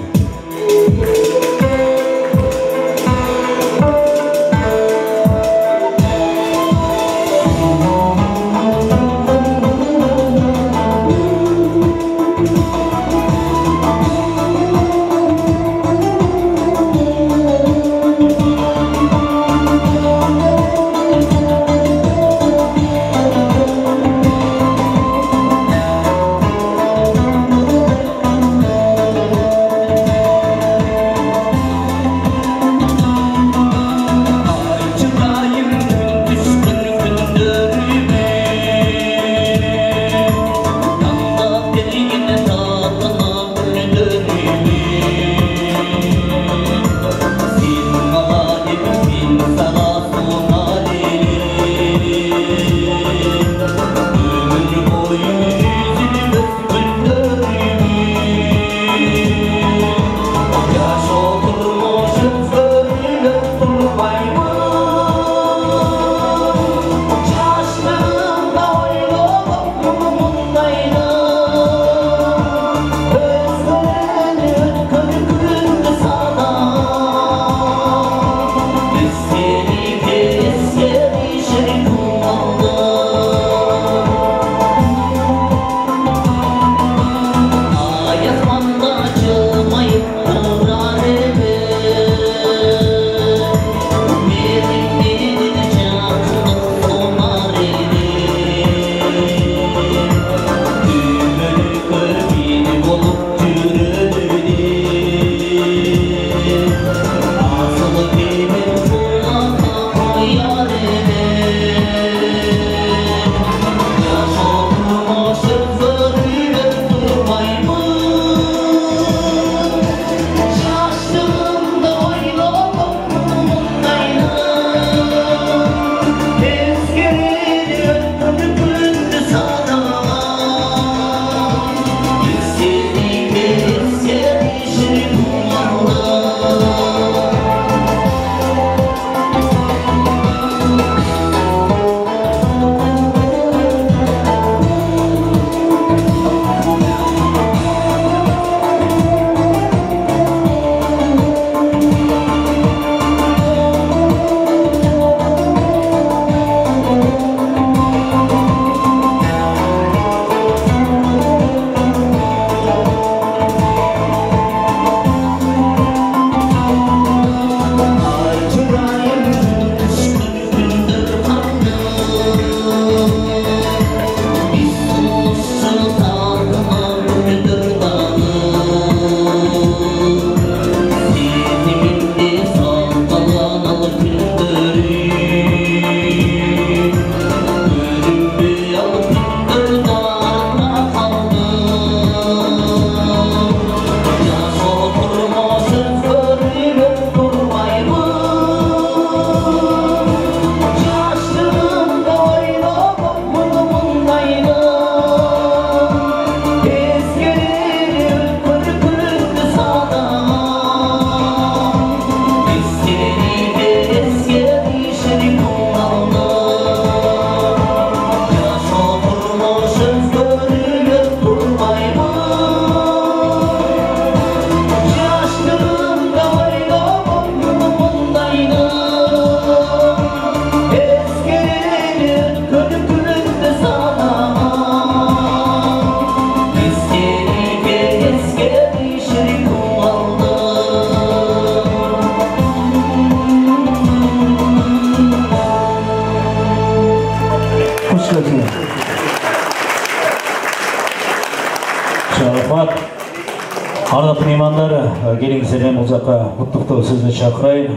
Арнап меймандары, келіңіздермен бұл жаққа құттықтау сөзіне шақырайын.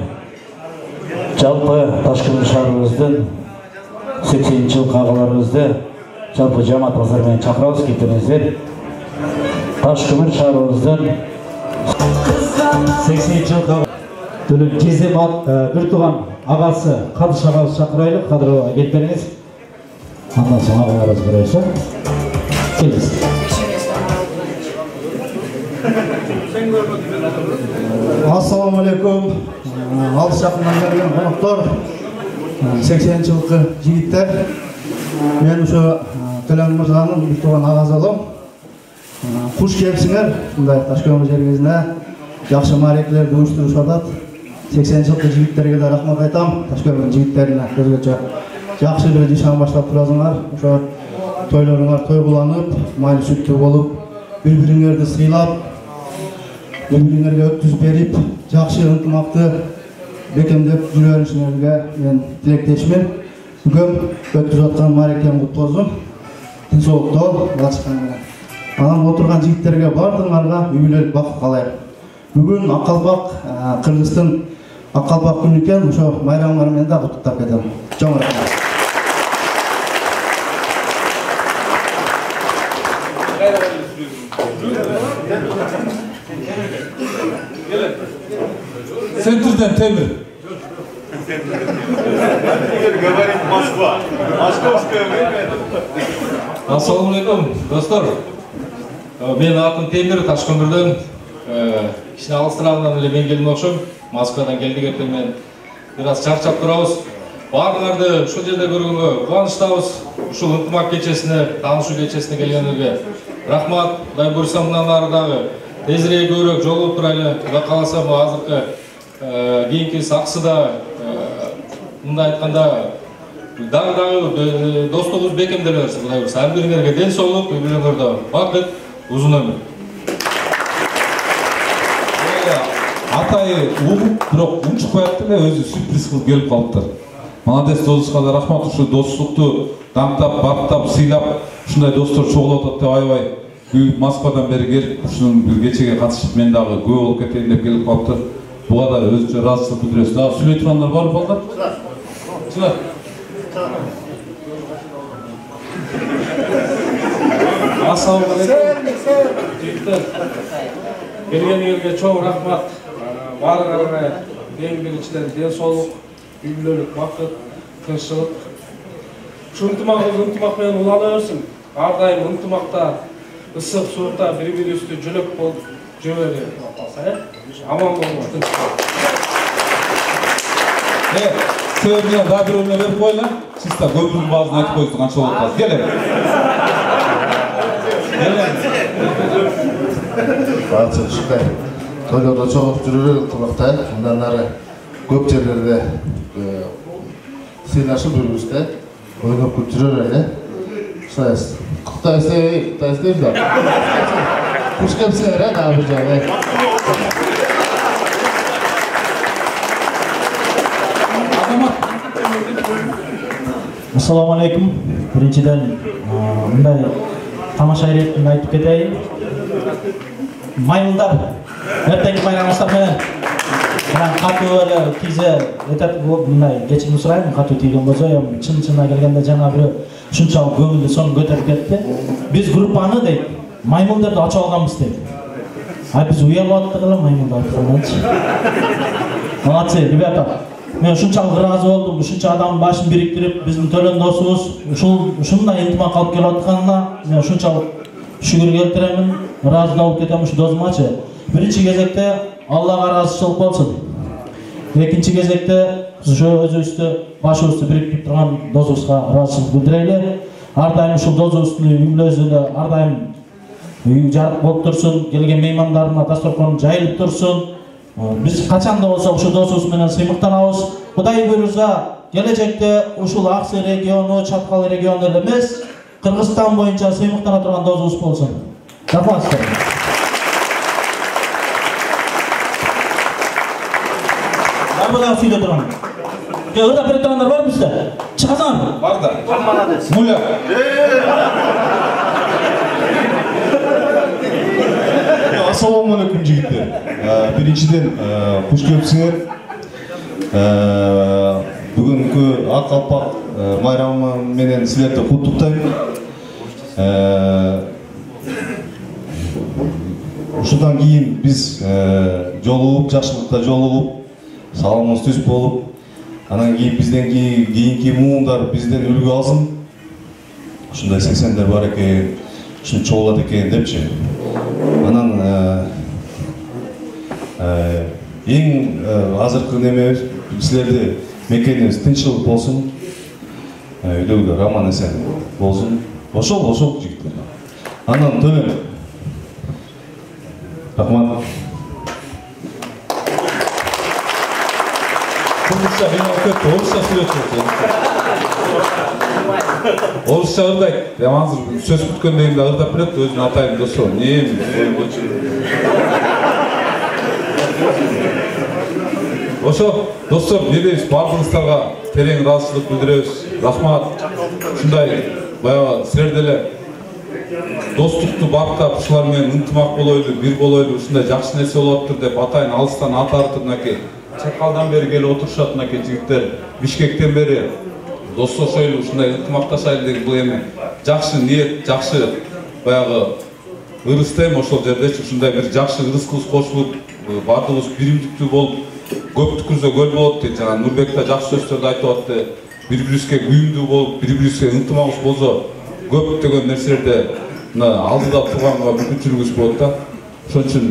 Жалпы Ташкент шаарыбыздың 80 жыл қағыларымызды жалпы жамаат базарымен шақырамыз, кетіңіздер. Ташкент шаарыбыздың 80 жыл қағыларымызды кезем бір туған ағасы Қадыш ағасы шақырайлық, Қадырова кеттеріңіз. Андан соң ағаларымыз бірайшы. Келіңіздер. Assalamu alaikum. Alыс жақыннан келген қонақтар, 80-жылғы жігіттер. Мен ошо Төлен мырзаның туған ағасы болом. Куш келипсиңер, ушундай Ташкент жергесине жакшы маарекелерди уюштуруп атат. 80-жылғы жигиттерге да рахмат айтам. Ташкент жигиттерине өзгөчө жакшы бир жашам баштап турасыңар. Ошо тойлоруңар той кыланып, майлы сүттүү болуп, бири-бириңерди сыйлап, бири-бириңерге өткүзүп берип, жакшы ынтымакты бекемдеп жүрө беришиңерге мен тилектешмин. Бүгүн өткүзүп аткан маарекем куттуу болсун. Тынчсыздыкта башкан менен. Анан отурган жигиттерге бардыгыңарга үй-бүлөлүк бакыт каалайм. Бүгүн Аккалпак, Кыргыздын Аккалпак күнү экен, ошо майрамыңар менен да куттуктап кетем. Чоң рахмат. Центрден Темир. Говорит Москва. Московское время. Ассаламу алейкум, достор. Мен атын Темир, Ташкөндөрдөн. Кичине алыстырагынан эле мен келдим окшойм. Москвадан келдик эртең менен. Бир аз чарчап турабыз. Баардыгыңарды ушул жерде көргөнгө кубанычтабыз. Ушул ынтымак кечесине, таанышуу кечесине келгениңерге рахмат. Кудай буйрса мындан ары дагы тезирээк көбүрөөк жолугуп турайлы. Кудай кааласа бул азыркы кийинки саксыда мындай айтканда дагы достугубуз бекемделе берсин. Кудай буйрса ар бириңерге ден соолук, үй-бүлөңөрдө бакыт, узун өмүр. Атайы угуп, бирок унчукпай атты эле өзү сюрприз кылып келип калыптыр. Молодец достушка да рахмат, ушу достукту дамтап, баптап, сыйлап, ушундай достор чогулуп атат деп аябай. Москвадан бери келип, ушунун бир кечеге катышып мен дагы көп болуп кетейин деп келип калыптыр. Буга да өзүнчө ыраазычылык билдиребиз. Дагы сүйлөй тургандар барбы балдар? Чыгар. Ассаламу алейкум. Жигиттер. Келгениңерге чоң рахмат. Баарыңарга эң биринчиден ден соолук, үй-бүлөлүк бакыт, тынччылык. Ушу ынтымак менен улана берсин. Ар дайым ынтымакта, ысык суукта бири-бирибизди жөлөк болуп жүрө берели. Аман болуңуз, тынччылык. Сөзүнө да бир өрнө берип койлу. Сиз да көбүнүн баарын айтып коюңуз, канча болуп атат. Келем. Барча ушундай тойлордо чогулуп жүрөлү ынтымакта. Мындан ары көп жерлерде сыйлашып жүрүбүздө ойноп күлүп жүрө берели. Кутай isteyim de. Kuş kapsınlar ha, ne yapacağım? Assalamu alaikum. Birinchidan bunday tomosha eretini aytib ketayim. Maymundar ertangi bayramingizlar bilan qattiq tiysa aytadi, bunday kechirim so'rayman, qattiq tiygan bo'lsa ham chin-chindan kelganda jana bir shunchalik ko'ngilni so'ng ko'tarib ketdi. Biz gruppani deydi, maymunlarni ochib olganmiz deydi. Biz uyalyapti qilib maymunlarni qilganchi. Молодцы, ребята. Men shunchalik rozi bo'ldim, shuncha odam boshini biriktirib, bizning To'lan do'stimiz shunday intimak qilib kelayotganına men shunchalik shukr keltiraman, rozi bo'lib ketaman shu do'stmachi. Birinchi кезекте Allohga rozichilik bo'lsin. Ikkinchi кезекте shu o'zimizda boshimizda biriktirib turgan do'stimizga rozichilik bildiraylik. Har doim shu do'stimizning uyimizda har doim uy jarq bo'lib tursin, kelgan mehmonlarga dasturxon jayilib tursin. Biz qachanda bo'lsa o'sha do'stimiz bilan siymoqtanamiz. Xudoy buyursa, kelajakda ushul Aqsi regioni, Chatqal regioni emas, Qirg'iziston bo'yicha siymoqtana turgan do'stimiz bo'lsin. Rahmat. Ben bu kadar suyla duramam. Ya orada bir tanrılar var mı sizde? Çıkazan mı? Var da. Mulla. Assalamu alaikum jigitler. Birinchiden xush kelibsizlar. Bugungi Aqalpaq bayrami menen sizlarni qutluklayman. Ушудан кийин биз жолугуп, жакшылыкта жолугуп, салымыбыз түз болуп, анан кийин бизден кийинки муундар бизден үлгү алсын. Ушундай 80-дер бар экен, ушун чогулат экен депчи. Анан Ең азыркы немебиз силерди мекенибиз тынччылык болсун, үйлөргө аман эсен болсун. Ошол жигиттер. Андан төмен. Рахмат. Orusça benim kötü, Orusça söylüyorsunuz. Orusça ırdayt. Yamanzır söz bütköndeyim de ırdap bilek de özünü atayım dostum. Neyim? Oşo, dostum, ne deyiz? Bardığınızlarga tereң razışılık bildiremiz. Rahmat. Şunday, bayağı silerdele dostluktu barktap, uşular менен ынтымак болойлу, бир болойлу, ушундай жакшы нерсе болуптур деп атайын алыстан ат артындаки Чакалдан бери келип отурушат мынакей жигиттер. Бишкектен бери достошойлу, ушундай ынтымакташайлы деген бул эми жакшы ниет, жакшы баягы ырыс дейм ошол жердечи ушундай бир жакшы ырыскыбыз кошулуп, баардыгыбыз биримдиктүү болуп, көптүкүрсө көл болот дейт. Жана Нурбек да жакшы сөздөрдү айтып атты. Бири-бирибизге күйүмдүү болуп, бири-бирибизге ынтымагыбыз болсо, көптөгөн нерселерде алдыда турганга мүмкүнчүлүгүбүз болот да. Ошон үчүн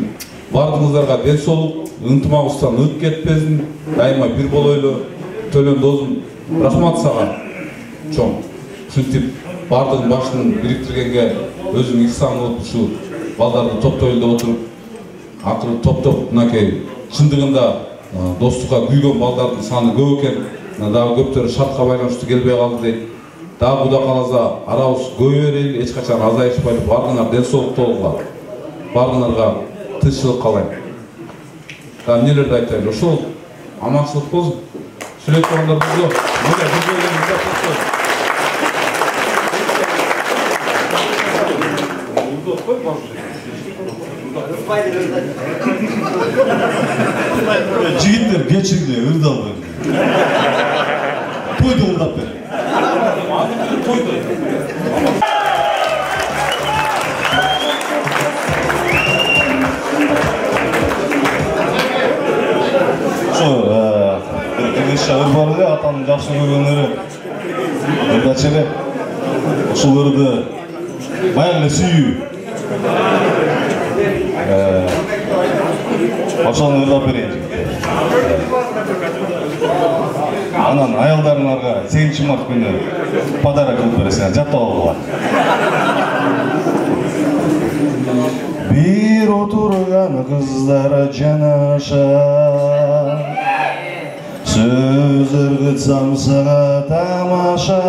бардыгыңыздарга ден соолук, ынтымагыбыздан ып кетпесин, дайыма бир болойлу. Төлөн досум, рахмат сага. Чоң. Ушинтип бардыгын башын бириктиргенге өзүң ихсан кылып ушу балдарды топтойлу деп отуруп, акыры топтоп мынакей чындыгында достукка күйгөн балдардын саны көп экен. Дагы көптөрү шартка байланыштуу келбей калды дейт. Дагы Кудай кааласа арабыз көбөйө берели, эч качан азайышпайлы, бардыгыңар ден соолуктуу болгула. Бардыгыңарга тынччылык каалайм. Да эмнелерди айтайын? Ошол аманчылык болсун. Сүйлөп тургандар болсо, мына Жигиттер кечирди, ырдалбай. Тойду ырдап бер. Шағыр бар эле, атанын жакшы көргөнлөрү ырдачу эле. Ошол ырды баягы эле сүйүү. Ошону ырдап берейин. Анан аялдарыңарга 8 март күнү подарок кылып бересиңер, жаттап алгыла. Бир отурган кыздар жанаша, сөз ыргытсам сага тамаша,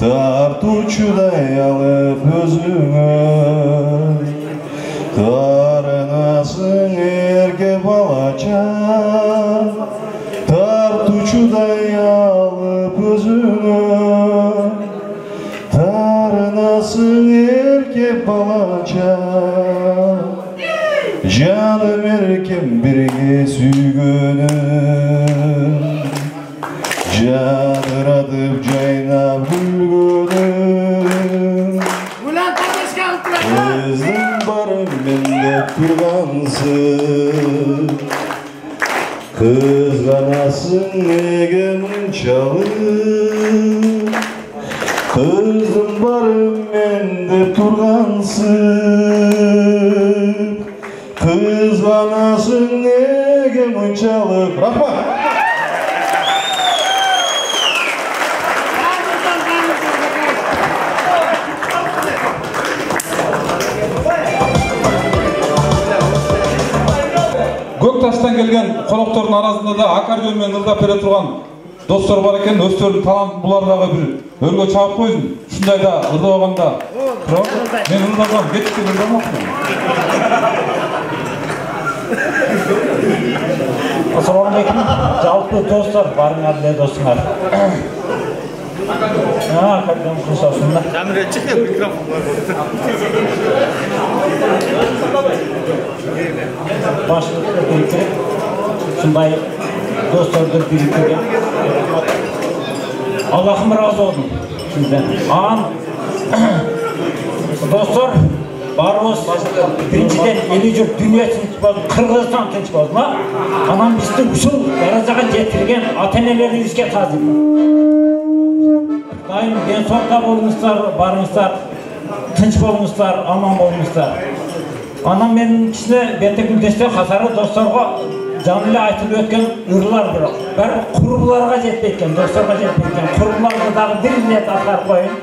тартуучудай алып өзүңө, карынасың эрке балача, тартуучудай алып өзүңө, тарынасың эрке балача. Жаным эркем бирге сүйгөнүм, жадыратып жайнап күлгөнүм, кыздың барым мен деп тургансың, кызганасың неге мынчалык, кыздың барым мен деп тургансың, кызганасың неге мынчалык. Рахмат. Көкташтан келген коноктордун арасында да аккордеон менен ырдап бере турган достор бар экен. Өздөрүнүн талантын булар дагы бир өргө чабып койсун. Ушундай да ырдабаганда мен ырдагам, кетиптен ырдамакмын. Assalamualaikum, жалпы достор, барыңар эле достуңар. Кайдан кылышасыңдар? Камера чык, микрофон бар. Башылыкты бириктирип, ушундай досторду бириктирген. Аллахым разы болсун сизден. Достор, барыбыз биринчиден эли журт дүйнө тынч болсун, Кыргызстан тынч болсун. Анан бизди ушул даражага жетирген ата-энелерибизге таазим. Дайым ден соолукта болуңуздар, барыңыздар, тынч болуңуздар, аман болуңуздар. Анан менин кичине бенте күлдеште катары досторго жаңы эле айтылып өткөн ырлар бирок баары курбуларга жетпейт экен, досторго жетпейт экен. Курбуларга дагы бир ирет аткарып коеюн.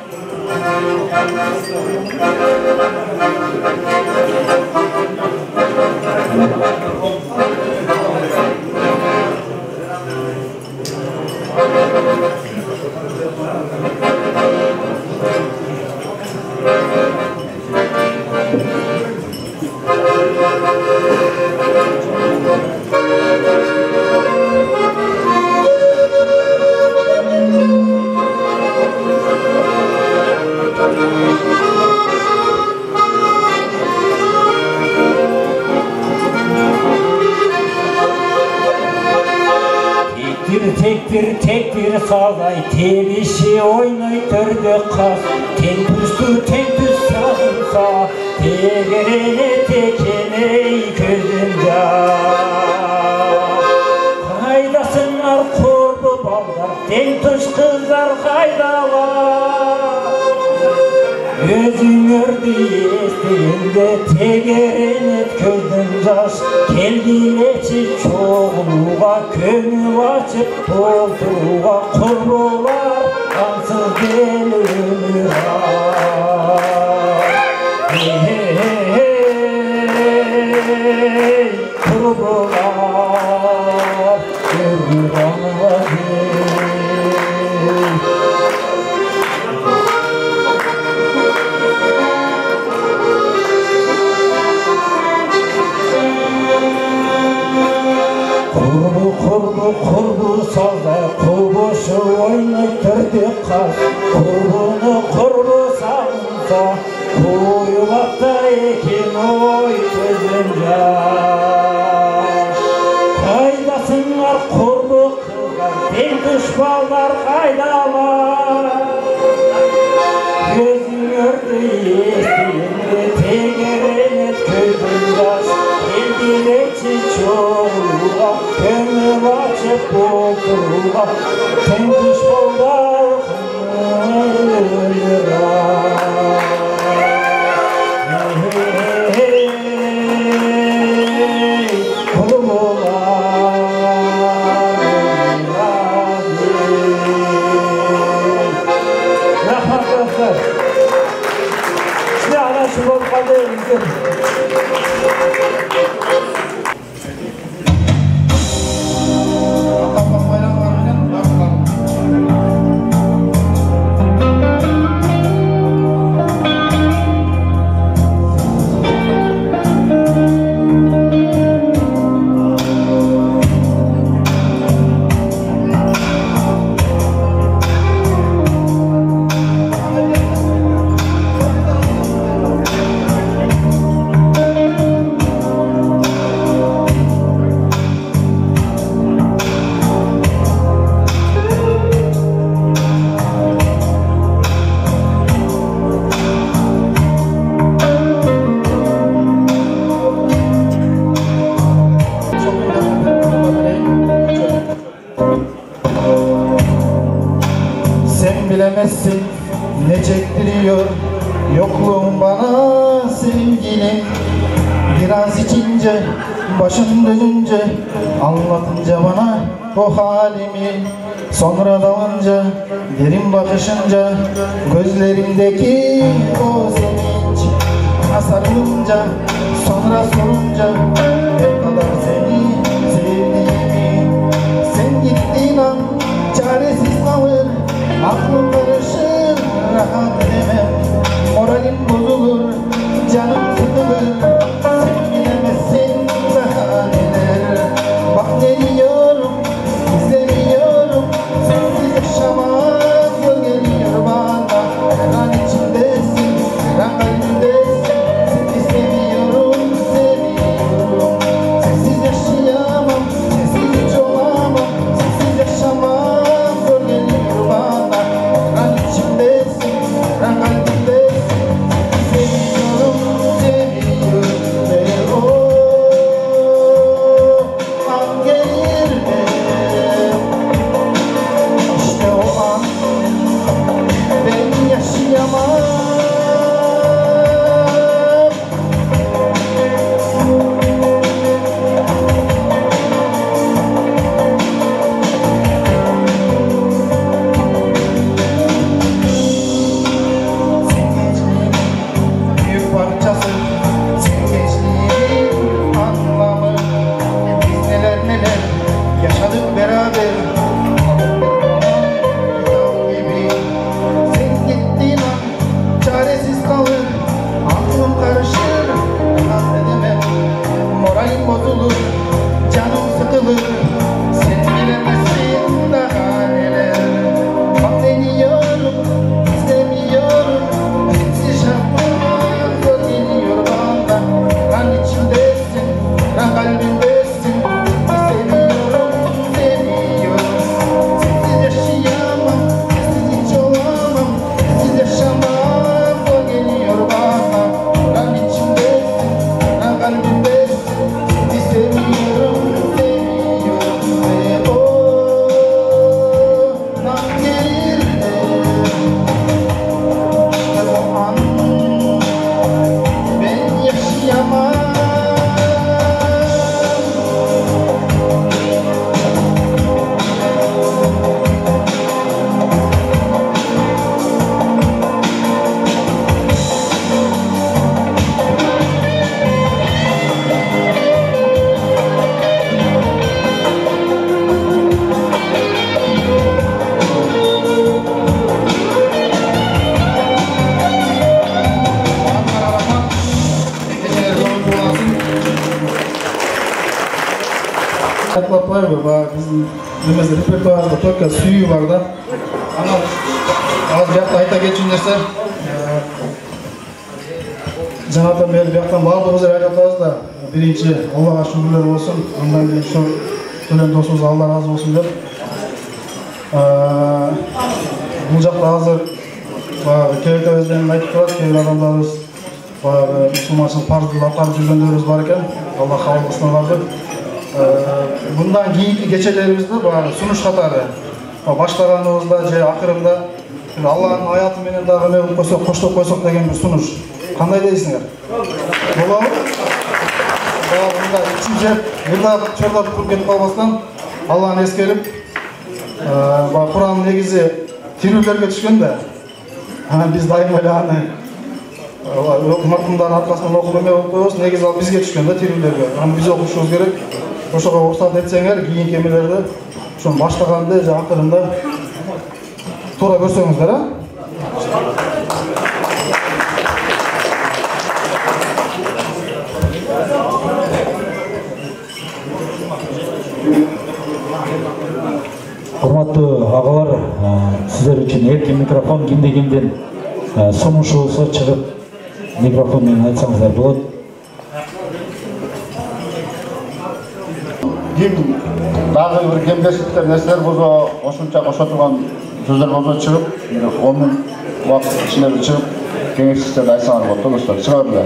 Tektir sağlay, tebişi oynay törde kas. Ten tuz sağırsa, tegerene tekeney közünce. Kaydasınlar korbu ballar, ten tuş kızlar kaydalar. Özün gördü estiğinde tegeren et gözden yaş. Geldileçi çoğuluğa kömür açıp dolduruğa kurbular ansız del ömür hey hey hey hey kurbular ömür Kurbu sazlar, kurbuşu oynay törde kas. Kurbunu kurbu sağınsa, kuyulakta ekin oy közünce. Kaydasınlar kurbu kızlar, den düşmanlar kaydalar. Gözün gördü estiğinde tegeren et közünce. Geldileçi çoğuluğa kömür açıp dolduruğa ten düşmanlar ölür hey hey hey kurbular rahmat dostlar size araşı bol kaldı bilemezsin ne çektiriyor yokluğun bana sevgilim. Biraz içince başım dönünce anlatınca bana o halimi, sonra dalınca derin bakışınca gözlerimdeki o sevinç, sarılınca sonra sorunca ne kadar seni sevdiğimi. Sen gittiğin an çaresiz kalır, aklım karışır, rahat edemem, moralim bozulur, canım sıkılır. Sen bilemezsin daha neler, bak ne diyorum, izlemiyorum, sensiz yaşamak zor geliyor bana. Her an içimdesin, her an kalbimdesin, seni seviyorum, seviyorum. Sensiz yaşayamam, sensiz hiç olamam, sensiz yaşamak zor geliyor bana. Her an Биздин немесе репертуарда только сүйүү бар да. Ана азыр бияқта айта кетчү нерсе. Жаңадан бери бияқтан баардыгыбыз айтып атабыз да, биринчи Аллага шүгүрлөр болсун, андан кийин ушу төлөн досубуз Алла разы болсун деп. Бул жакта азыр кебекебизден айтып турат, кээ бир адамдарыбыз мусулманчылык парыздын атап жүргөндөрүбүз бар экен. Алла кабыл кылсын аларды. Bundan keyingi gecelerimizde sunuş katarı başlaganımızda же akırında Allah'ın hayatı menen dagы mevcut koysak, koştuk koysak degen bir sunuş. Kanday deysingler? Bolamı? Bunda içim jep, burada çördap kurup ketip kalmasdan Allah'ın eskerip Kur'an'ın negizi tirүүлөргө түшкөн да. Biz dayım öyle hani marhumların arkasından okumaya okuyoruz. Negiz al bizge түшкөн да tirүүлөргө. Biz okuşumuz gerek. Ошого уруксат этсеңер, кийинки эмелерди ошо баштаганды же акырында туура көрсөңүздөр, а? Урматтуу агалар, сиздер үчүн эркин микрофон кимден сунушу болсо чыгып микрофон менен айтсаңыздар болот. Dagы bir кемдештиктер нерселер болсо, ошонча кошо турган сөздөр болсо чыгып, 10 мүнөт убакыт ичинде чыгып, кеңештерди айтсаңар болот, достор. Чыга беле.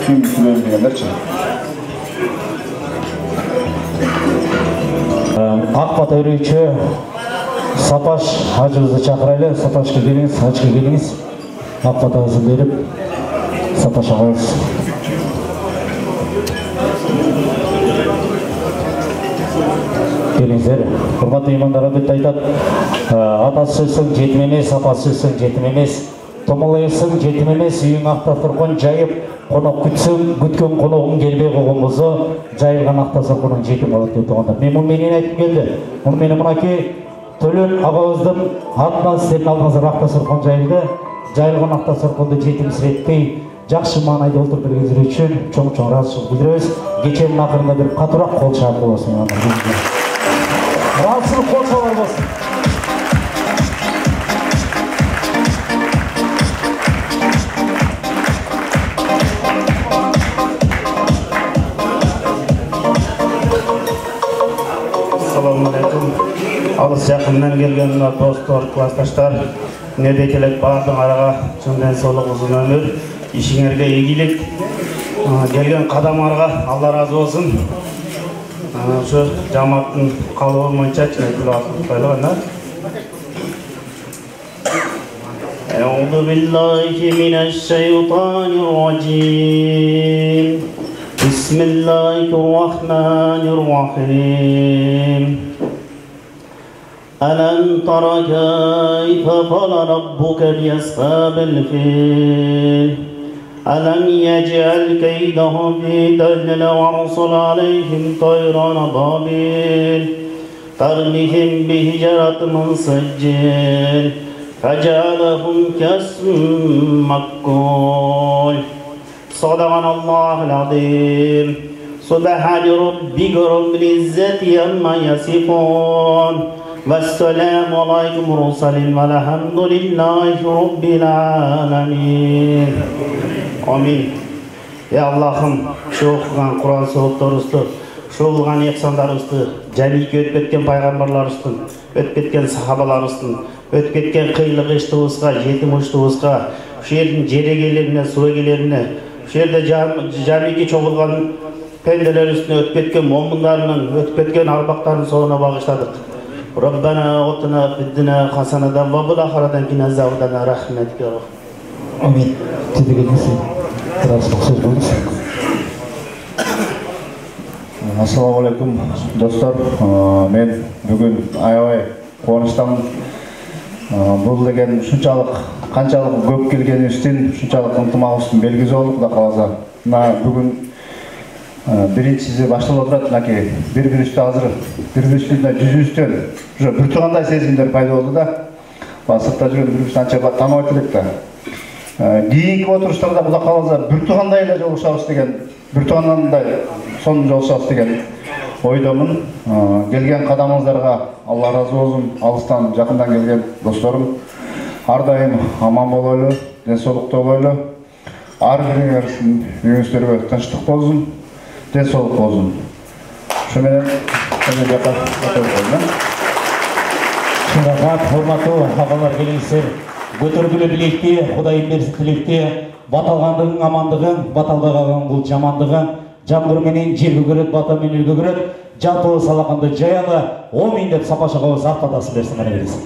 Ким сүйлөйм дегендерчи. Ак бата өрүүчү Сапаш ажыбызды чакырайлы. Сапашка келиңиз, ачка келиңиз. Ак батабызды берип, Сапаш агабыз. Келиңиздер. Урматтуу имандар албетте айтат, атасы сөзсөң жетим эмес, апасы сөзсөң жетим эмес. Томолойсың жетим эмес, үйүң акта турган жайып, конок күтсөң, күткөн коногуң келбей койгон болсо, жайылган акта сорконың жетим болот деп турганда. Мен муну менен айтып келди. Муну менен мынакей Төлөн агабыздын атынан сиздердин алдыңызда акта соркон жайылды. Жайылган акта сорконду жетимсиретпей, жакшы маанайда олтуруп бергениңиз үчүн чоң-чоң ыраазычылык билдиребиз. Кеченин акырында бир катуураак кол чаап болосун. Ыраазычылык кол чаабар болсун. Assalamu alaikum. Алыс жақыннан келген достор, классташтар, мерекелік бардың араға чын денсаулық, ұзын өмір, ишиңерге ийгилик, келген қадамарға Алла разы болсын. Ошо жамааттын калыбы боюнча чынайкүл атып أعوذ بالله من الشيطان الرجيم بسم الله الرحمن الرحيم ألم تر كيف فعل ربك بأصحاب الفيل ألم يجعل كيدهم في تضليل وأرسل عليهم طيرا أبابيل ترميهم بحجارة من سجيل فجعلهم كعصف مأكول صدق الله العظيم سبحان ربك رب العزة عما يصفون والسلام عليكم المرسلين والحمد لله رب العالمين آمين. Ya Allah'ım şu okugan Kur'an soğuklarımızды, şu olgan ihsanlarımızды, jamiki ötüp ketken paygambarlarımızды, ötüp ketken sahabalarımızды, ötüp ketken kıyılık iştibizga, yetim iştibizga, şu yerдің jeregelerine, suregelerine, şu yerde jamiki çoğulgan pendeler üstüne ötüp ketken momunlarının, ötüp ketken arbaklarının sonuna bağışladık. Rabbana otuna fiddina hasanadan ve bu laharadan ki nazavdana rahmet görür. Amin. Assalamu alaikum dostlar. Men бүгүн аябай кубанычтамын. Бул деген ушунчалык канчалык көп келгенибиздин, ушунчалык ынтымагыбыздын белгиси болуп да калса. Мына бүгүн биринчиси башталып отурат, мынакей бири-бирибизди азыр бири-бирибиздин жүзүбүздөн уже бир тургандай сезимдер пайда болду да. Сыртта жүргөн бири-бирибизди анча тааныбайт элек да. Кийинки отуруштарда Кудай кааласа бир тургандай эле жолугушабыз деген, бир тургандай сонун жолугушабыз деген ойдамын. Келген қадамыңыздарга Алла разы болсын. Алыстан, жақындан келген достарым, ардайым аман болойлу, денсаулықта болойлу. Ар бириңердин үйүңүздөргө тынчтык болсун, денсаулык болсун. Шуменен мен жака өтөйм. Шарапат, hormatуу агалар, келеңиздер. Көтөргүлө билекти, Кудайым берсин тилекти. Баталгандыгың амандыгың, баталдаган бул жамандыгың. Жамгыр менен жер көгөрөт, бата менен үй көгөрөт. Жапы салаканды жаялы, омин деп сапашагабыз артадасын берсин мына бересин.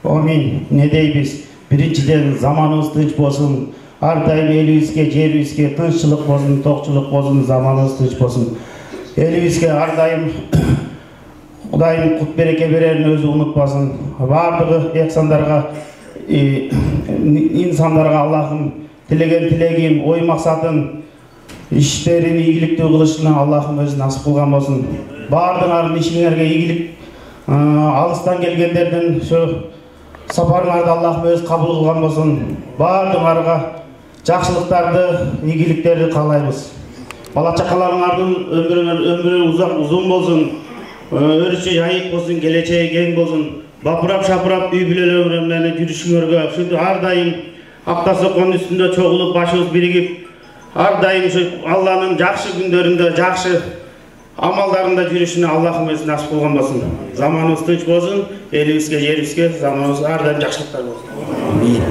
Омин, не дейбиз? Биринчиден заманыбыз тынч болсун. Ар дайым элибизге, жерибизге тынччылык болсун, токчулук болсун, заманыбыз тынч болсун. Элибизге ар дайым Кудайым кут береке берерин өзү унутпасын. Бардыгы эксандарга, инсандарга Аллахым тилеген тилегим, ой максатын, иштерин ийгиликтүү кылышына Аллахым өзү насып кылган болсун. Бардыгыңардын ишиңерге ийгилик, алыстан келгендердин ошо сапарыңарды Аллахым өзү кабыл кылган болсун. Бардыгыңарга жакшылыктарды, ийгиликтерди каалайбыз. Бала чакаларыңардын ömrü uzun болсун. Өрүшү жайык болсун, келечеги кең болсун. Бапырап шапырап үй бүлөлөр менен жүрүшүңөргө ушинтип ар дайым акта соконун үстүндө чогулуп, башыбыз биригип, ар дайым ушу Алланын жакшы күндөрүндө, жакшы амалдарында жүрүшүнө Аллахым өзү насып кылган болсун. Заманыбыз тынч болсун, элибизге, жерибизге заманыбыз ар дайым жакшылыктар болсун.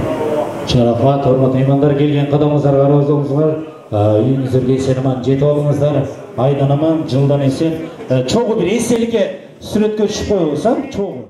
Шарапат, hormatуу меймандар, келген кадамыңыздарга ыраазы болуңуздар. Үйүңүздөргө эсен-аман жетип алыңыздар. Айдан аман, жылдан эсен. Чогуу бир эстеликке сүрөткө түшүп коебуз, чогуу.